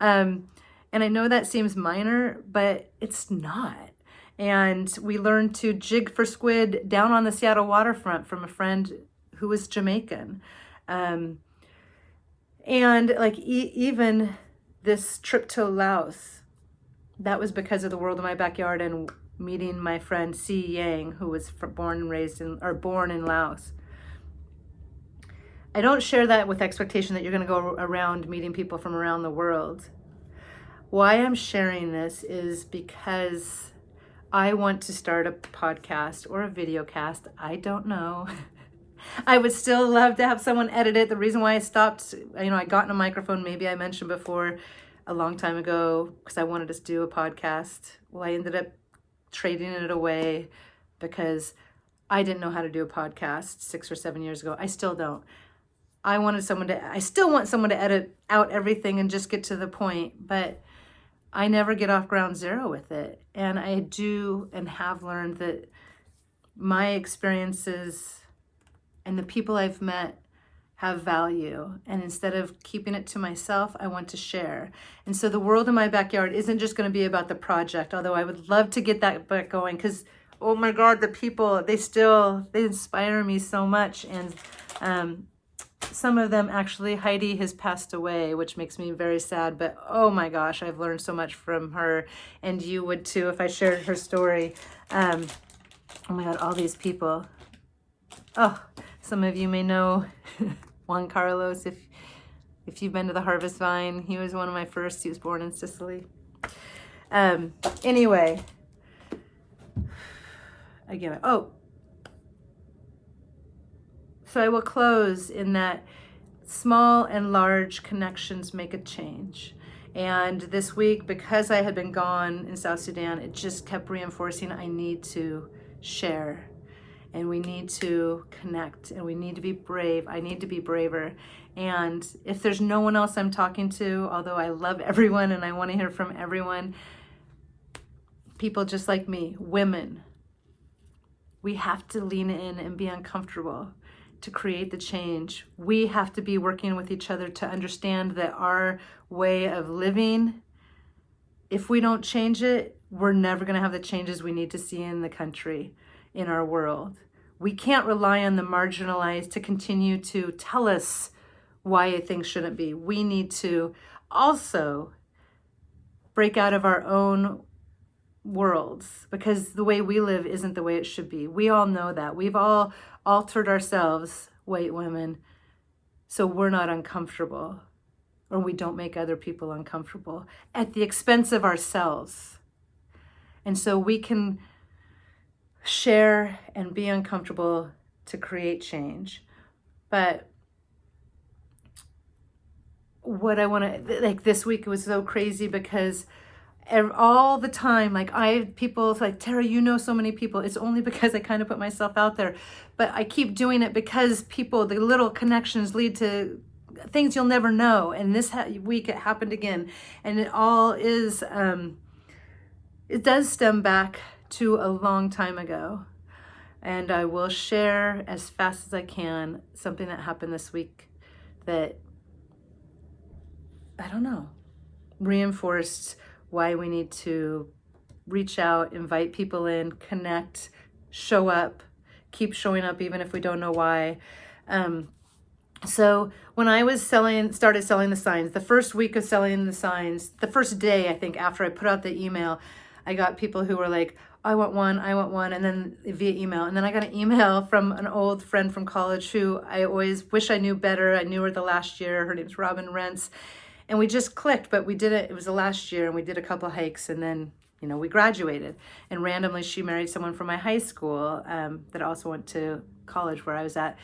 And I know that seems minor, but it's not. And we learned to jig for squid down on the Seattle waterfront from a friend who was Jamaican. And like even this trip to Laos, that was because of the world in my backyard and meeting my friend Si Yang, who was born in Laos. I don't share that with expectation that you're going to go around meeting people from around the world. Why I'm sharing this is because I want to start a podcast or a video cast. I don't know. I would still love to have someone edit it. The reason why I stopped, I got in a microphone, maybe I mentioned before, a long time ago, because I wanted to do a podcast. Well, I ended up trading it away because I didn't know how to do a podcast 6 or 7 years ago. I still don't. I still want someone to edit out everything and just get to the point, but I never get off ground zero with it. And I do and have learned that my experiences and the people I've met have value. And instead of keeping it to myself, I want to share. And so the world in my backyard isn't just going to be about the project, although I would love to get that back going, because, oh my God, the people, they inspire me so much. And some of them, actually, Heidi has passed away, which makes me very sad, but oh my gosh, I've learned so much from her, and you would too if I shared her story. Oh my God, all these people. Oh, some of you may know Juan Carlos, if you've been to the Harvest Vine. He was one of my first. He was born in Sicily. Anyway, again, so I will close in that small and large connections make a change. And this week, because I had been gone in South Sudan, it just kept reinforcing I need to share, and we need to connect, and we need to be brave. I need to be braver. And if there's no one else I'm talking to, although I love everyone and I want to hear from everyone, people just like me, women, we have to lean in and be uncomfortable to create the change. We have to be working with each other to understand that our way of living, if we don't change it, we're never going to have the changes we need to see in the country, in our world. We can't rely on the marginalized to continue to tell us why things shouldn't be. We need to also break out of our own worlds, because the way we live isn't the way it should be. We all know that. We've all altered ourselves, white women, so we're not uncomfortable, or we don't make other people uncomfortable at the expense of ourselves. And so we can share and be uncomfortable to create change. But what I want to, like this week, it was so crazy because all the time, people like, Tara, you know so many people. It's only because I kind of put myself out there, but I keep doing it because the little connections lead to things you'll never know. And this week it happened again, and it all is, it does stem back to a long time ago. And I will share as fast as I can something that happened this week that, I don't know, reinforced why we need to reach out, invite people in, connect, show up, keep showing up even if we don't know why. So when I was started selling the signs, the first week of selling the signs, the first day, I think, after I put out the email, I got people who were like, I want one, and then via email. And then I got an email from an old friend from college who I always wish I knew better. I knew her the last year. Her name's Robin Rentz. And we just clicked, but we did it. It was the last year, and we did a couple hikes, and then, we graduated. And randomly, she married someone from my high school that also went to college where I was at.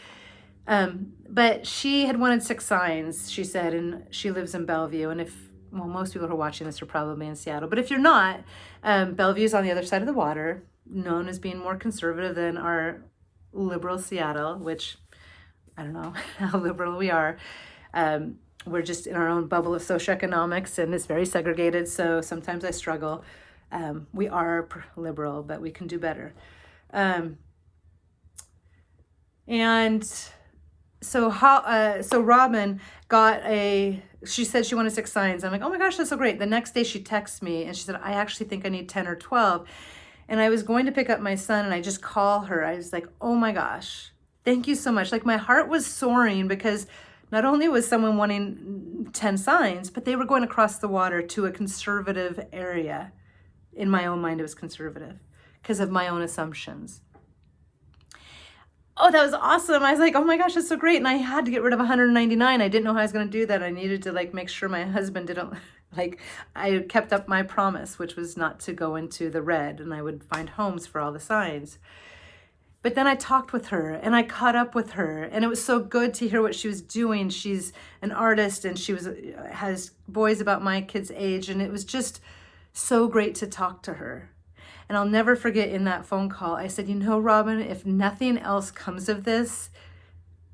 But she had wanted 6 signs, she said, and she lives in Bellevue. And most people who are watching this are probably in Seattle. But if you're not, Bellevue is on the other side of the water, known as being more conservative than our liberal Seattle, which I don't know how liberal we are. We're just in our own bubble of socioeconomics, and it's very segregated, so sometimes I struggle. We are liberal, but we can do better. And so Robin she said she wanted 6 signs. I'm like, oh my gosh, that's so great. The next day she texts me, and she said, I actually think I need 10 or 12. And I was going to pick up my son, and I just call her. I was like, oh my gosh, thank you so much. Like, my heart was soaring because not only was someone wanting 10 signs, but they were going across the water to a conservative area. In my own mind, it was conservative because of my own assumptions. Oh, that was awesome. I was like, oh my gosh, that's so great. And I had to get rid of 199. I didn't know how I was going to do that. I needed to make sure my husband didn't Like, I kept up my promise, which was not to go into the red, and I would find homes for all the signs. But then I talked with her and I caught up with her, and it was so good to hear what she was doing. She's an artist, and she has boys about my kid's age, and it was just so great to talk to her. And I'll never forget, in that phone call, I said, Robin, if nothing else comes of this,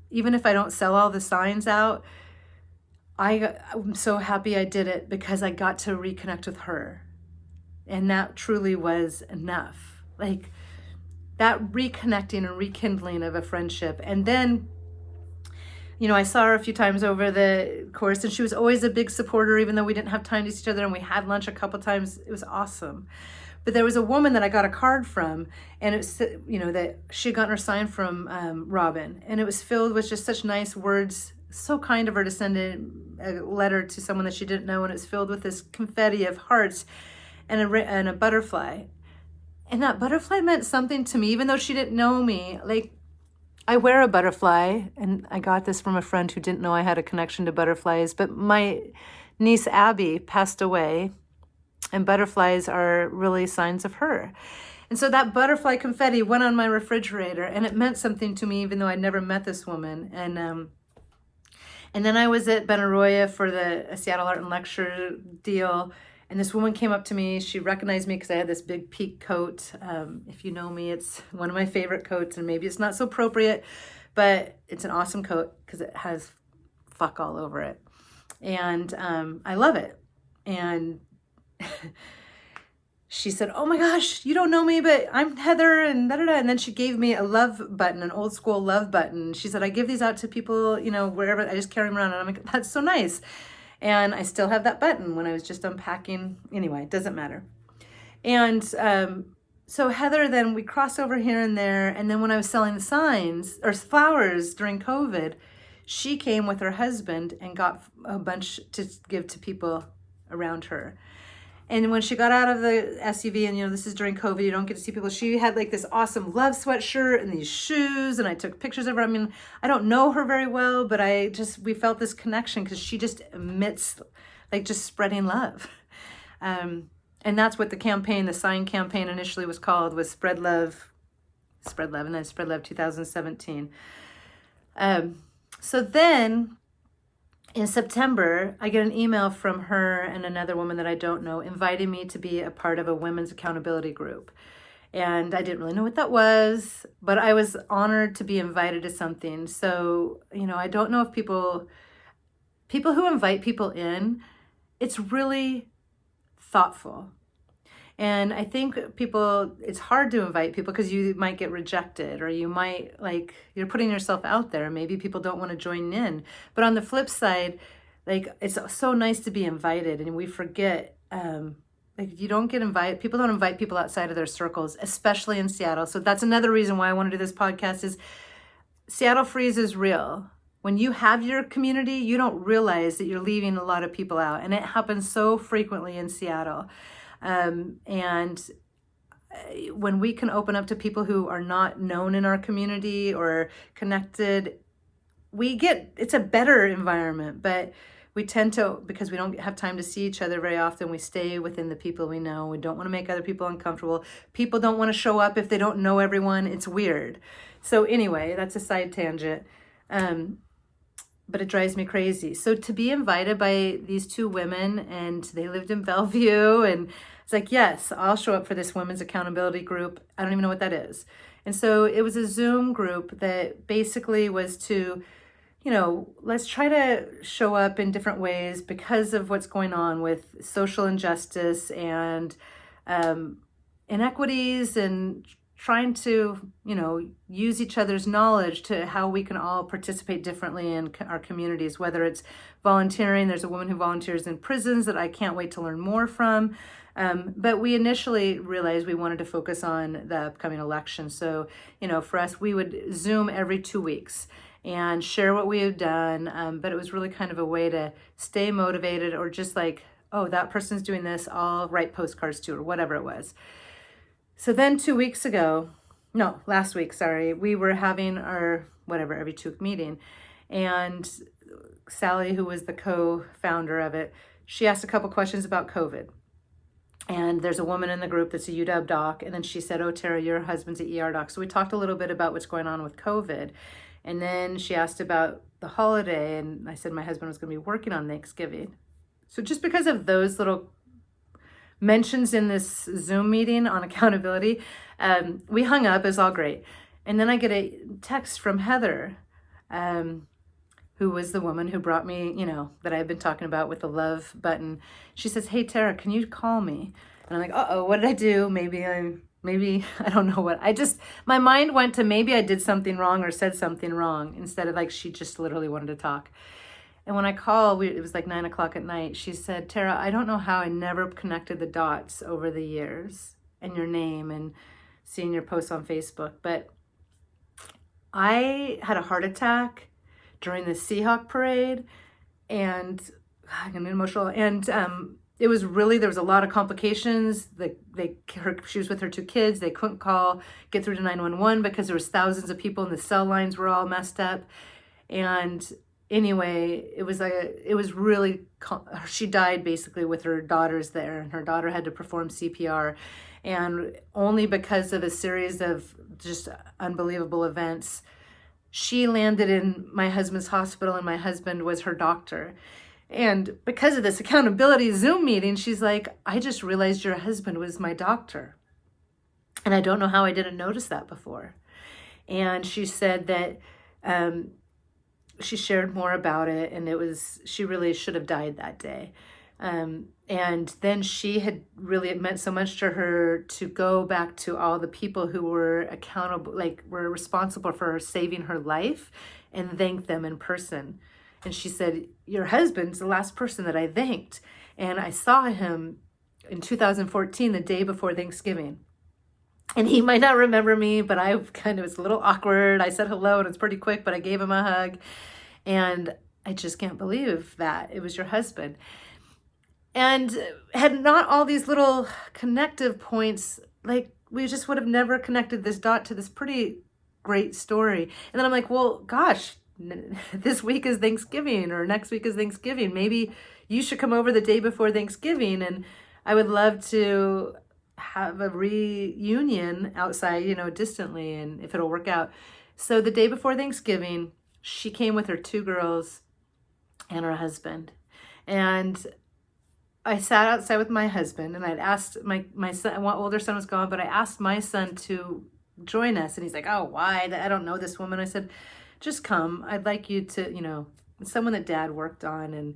even if I don't sell all the signs out, I'm so happy I did it, because I got to reconnect with her. And that truly was enough. Like, that reconnecting and rekindling of a friendship. And then, I saw her a few times over the course, and she was always a big supporter, even though we didn't have time to see each other, and we had lunch a couple times. It was awesome. But there was a woman that I got a card from, and it's, that she had gotten her sign from Robin, and it was filled with just such nice words. So kind of her to send a letter to someone that she didn't know, and it was filled with this confetti of hearts and a butterfly. And that butterfly meant something to me, even though she didn't know me. Like, I wear a butterfly, and I got this from a friend who didn't know I had a connection to butterflies. But my niece Abby passed away, and butterflies are really signs of her. And so that butterfly confetti went on my refrigerator, and it meant something to me, even though I'd never met this woman. And then I was at Benaroya for the Seattle Art and Lecture deal. And this woman came up to me. She recognized me because I had this big peak coat. If you know me, it's one of my favorite coats, and maybe it's not so appropriate, but it's an awesome coat because it has fuck all over it. And I love it. And she said, "Oh my gosh, you don't know me, but I'm Heather," and da-da-da. And then she gave me a love button, an old school love button. She said, "I give these out to people, wherever. I just carry them around." And I'm like, "That's so nice." And I still have that button when I was just unpacking. Anyway, it doesn't matter. And so Heather, then we crossed over here and there. And then when I was selling the signs or flowers during COVID, she came with her husband and got a bunch to give to people around her. And when she got out of the SUV, and this is during COVID, you don't get to see people, she had like this awesome love sweatshirt and these shoes, and I took pictures of her. I mean, I don't know her very well, but we felt this connection because she just emits like just spreading love. And that's what the sign campaign initially was called, was Spread Love, and then Spread Love 2017. So then in September, I get an email from her and another woman that I don't know inviting me to be a part of a women's accountability group. And I didn't really know what that was, but I was honored to be invited to something. So, I don't know if people who invite people in, it's really thoughtful. And I think it's hard to invite people because you might get rejected, or you might, you're putting yourself out there. Maybe people don't want to join in. But on the flip side, it's so nice to be invited, and we forget, you don't get invited. People don't invite people outside of their circles, especially in Seattle. So that's another reason why I want to do this podcast is Seattle Freeze is real. When you have your community, you don't realize that you're leaving a lot of people out. And it happens so frequently in Seattle. And when we can open up to people who are not known in our community or connected, it's a better environment. But we tend to, because we don't have time to see each other very often, we stay within the people we know. We don't want to make other people uncomfortable. People don't want to show up if they don't know everyone. It's weird. So anyway, that's a side tangent. But it drives me crazy. So to be invited by these two women, and they lived in Bellevue, and it's like, yes, I'll show up for this women's accountability group. I don't even know what that is. And so it was a Zoom group that basically was to, let's try to show up in different ways because of what's going on with social injustice and inequities, and trying to, use each other's knowledge to how we can all participate differently in our communities, whether it's volunteering. There's a woman who volunteers in prisons that I can't wait to learn more from. But we initially realized we wanted to focus on the upcoming election. So, for us, we would Zoom every 2 weeks and share what we had done. But it was really kind of a way to stay motivated, or just like, oh, that person's doing this, I'll write postcards to, or whatever it was. So then last week, we were having our every 2 week meeting, and Sally, who was the co-founder of it, she asked a couple questions about COVID. And there's a woman in the group that's a UW doc. And then she said, oh, Tara, your husband's an ER doc. So we talked a little bit about what's going on with COVID. And then she asked about the holiday. And I said my husband was going to be working on Thanksgiving. So just because of those little mentions in this Zoom meeting on accountability, we hung up. It was all great. And then I get a text from Heather, who was the woman who brought me, that I've been talking about with the love button. She says, hey, Tara, can you call me? And I'm like, uh-oh, what did I do? Maybe I don't know what. My mind went to maybe I did something wrong or said something wrong, instead of like she just literally wanted to talk. And when I called, it was like 9 o'clock at night. She said, Tara, I don't know how I never connected the dots over the years and your name and seeing your posts on Facebook. But I had a heart attack during the Seahawk parade, and I'm getting emotional. And it was really, there was a lot of complications. She was with her 2 kids. They couldn't get through to 911 because there was thousands of people and the cell lines were all messed up. And anyway, it was really, she died basically with her daughters there, and her daughter had to perform CPR. And only because of a series of just unbelievable events, she landed in my husband's hospital, and my husband was her doctor. And because of this accountability Zoom meeting, she's like, I just realized your husband was my doctor. And I don't know how I didn't notice that before. And she said that she shared more about it, and she really should have died that day. And then it meant so much to her to go back to all the people who were accountable, were responsible for saving her life, and thank them in person. And she said, your husband's the last person that I thanked. And I saw him in 2014, the day before Thanksgiving. And he might not remember me, but I kind of was a little awkward. I said hello, and it's pretty quick, but I gave him a hug. And I just can't believe that it was your husband. And had not all these little connective points, we just would have never connected this dot to this pretty great story. And then I'm like, well, gosh, this week is Thanksgiving, or next week is Thanksgiving. Maybe you should come over the day before Thanksgiving, and I would love to have a reunion outside, distantly, and if it'll work out. So the day before Thanksgiving, she came with her 2 girls and her husband. And I sat outside with my husband, and I'd asked my son, my older son was gone, but I asked my son to join us. And he's like, oh, why? I don't know this woman. I said, just come. I'd like you to, someone that Dad worked on.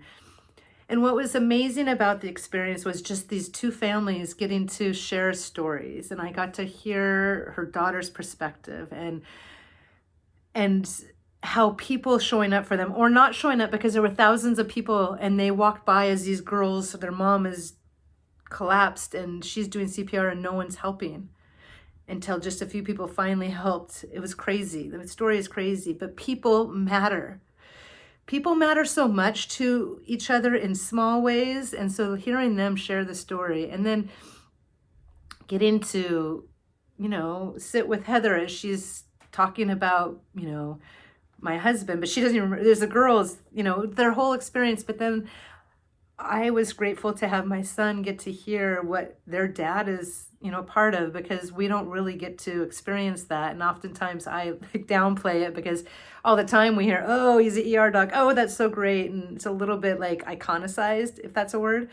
And what was amazing about the experience was just these 2 families getting to share stories. And I got to hear her daughter's perspective, and how people showing up for them or not showing up, because there were thousands of people, and they walked by as these girls, their mom is collapsed and she's doing CPR and no one's helping, until just a few people finally helped. It was crazy. The story is crazy, but people matter. People matter so much to each other in small ways. And so hearing them share the story, and then getting to, sit with Heather as she's talking about, my husband, but she doesn't even remember. There's the girls, their whole experience. But then I was grateful to have my son get to hear what their dad is, part of, because we don't really get to experience that. And oftentimes I downplay it, because all the time we hear, oh, he's an ER doc. Oh, that's so great. And it's a little bit iconicized, if that's a word.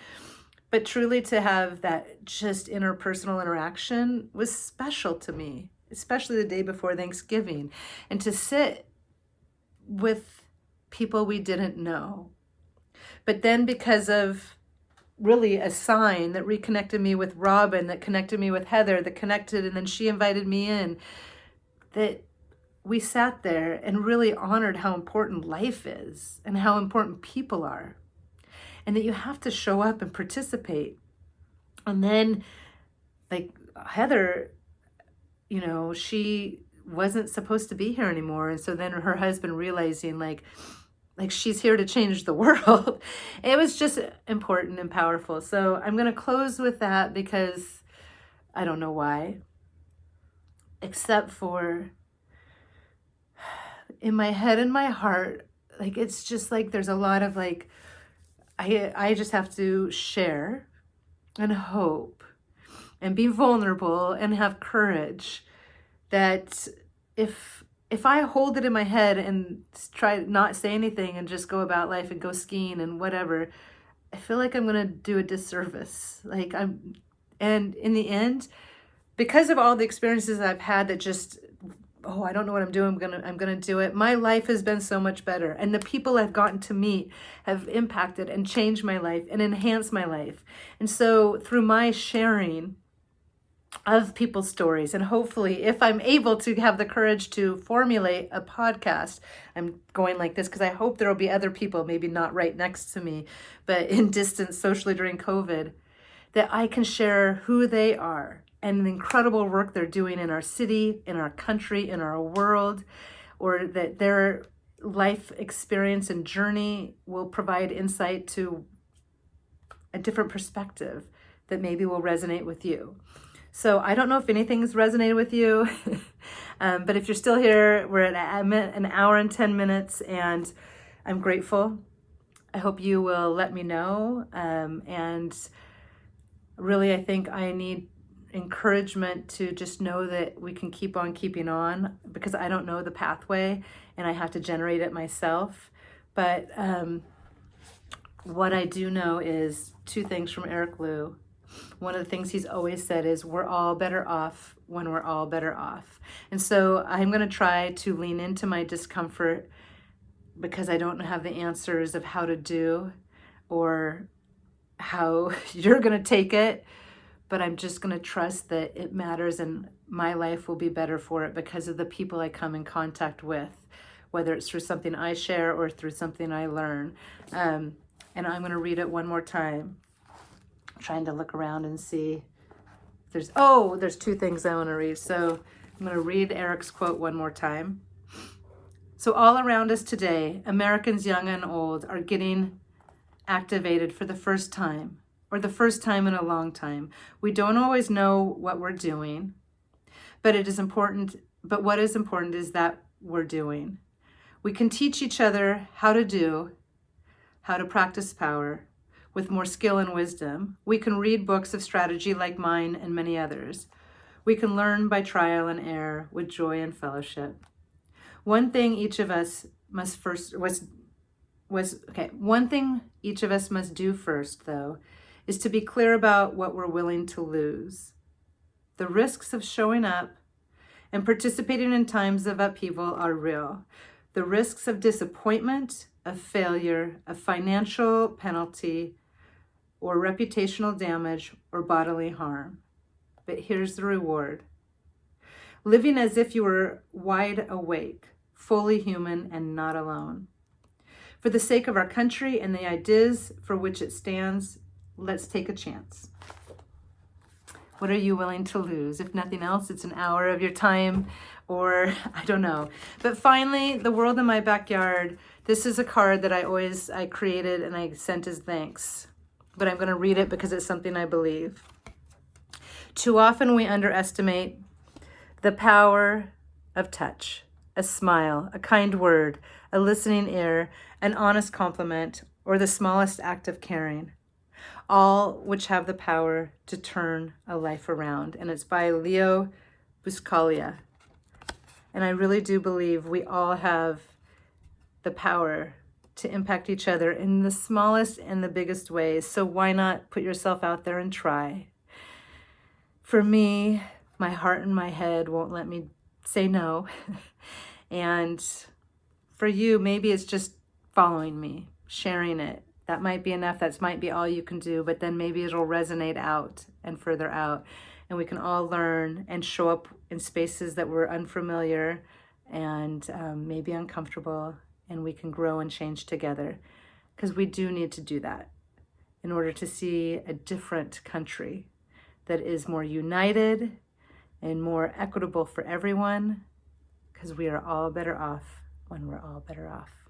But truly to have that just interpersonal interaction was special to me, especially the day before Thanksgiving. And to sit with people we didn't know. But then because of really a sign that reconnected me with Robin, that connected me with Heather, that connected, and then she invited me in, that we sat there and really honored how important life is and how important people are, and that you have to show up and participate. And then Heather, she wasn't supposed to be here anymore. And so then her husband realizing she's here to change the world. It was just important and powerful. So I'm going to close with that, because I don't know why, except for in my head and my heart, it's just there's a lot of I just have to share and hope and be vulnerable and have courage that if I hold it in my head and try not say anything and just go about life and go skiing and whatever, I feel like I'm gonna do a disservice. And in the end, because of all the experiences I've had that just, oh, I don't know what I'm doing, I'm gonna do it. My life has been so much better, and the people I've gotten to meet have impacted and changed my life and enhanced my life. And so through my sharing of people's stories, and hopefully if I'm able to have the courage to formulate a podcast, I'm going like this because I hope there will be other people, maybe not right next to me, but in distance socially during COVID, that I can share who they are and the incredible work they're doing in our city, in our country, in our world, or that their life experience and journey will provide insight to a different perspective that maybe will resonate with you. So I don't know if anything's resonated with you, but if you're still here, we're at an hour and 10 minutes, and I'm grateful. I hope you will let me know. And really, I think I need encouragement to just know that we can keep on keeping on, because I don't know the pathway and I have to generate it myself. But what I do know is two things from Eric Liu. One of the things he's always said is we're all better off when we're all better off. And so I'm going to try to lean into my discomfort because I don't have the answers of how to do or how you're going to take it. But I'm just going to trust that it matters and my life will be better for it because of the people I come in contact with, whether it's through something I share or through something I learn. And I'm going to read it one more time. Trying to look around and see if there's two things I want to read. So I'm going to read Eric's quote one more time. So all around us today, Americans young and old are getting activated for the first time, or the first time in a long time. We don't always know what we're doing, but it is important. But what is important is that we're doing. We can teach each other how to practice power, with more skill and wisdom. We can read books of strategy like mine and many others. We can learn by trial and error with joy and fellowship. One thing each of us must do first, though, is to be clear about what we're willing to lose. The risks of showing up and participating in times of upheaval are real. The risks of disappointment, of failure, of financial penalty, or reputational damage, or bodily harm. But here's the reward. Living as if you were wide awake, fully human, and not alone. For the sake of our country and the ideas for which it stands, let's take a chance. What are you willing to lose? If nothing else, it's an hour of your time, or I don't know. But finally, The World in My Backyard. This is a card that I created and I sent as thanks. But I'm going to read it because it's something I believe. Too often we underestimate the power of touch, a smile, a kind word, a listening ear, an honest compliment, or the smallest act of caring, all which have the power to turn a life around. And it's by Leo Buscaglia. And I really do believe we all have the power to impact each other in the smallest and the biggest ways. So why not put yourself out there and try? For me, my heart and my head won't let me say no. And for you, maybe it's just following me, sharing it. That might be enough. That might be all you can do, but then maybe it'll resonate out and further out. And we can all learn and show up in spaces that we're unfamiliar and maybe uncomfortable, and we can grow and change together, because we do need to do that in order to see a different country that is more united and more equitable for everyone, because we are all better off when we're all better off.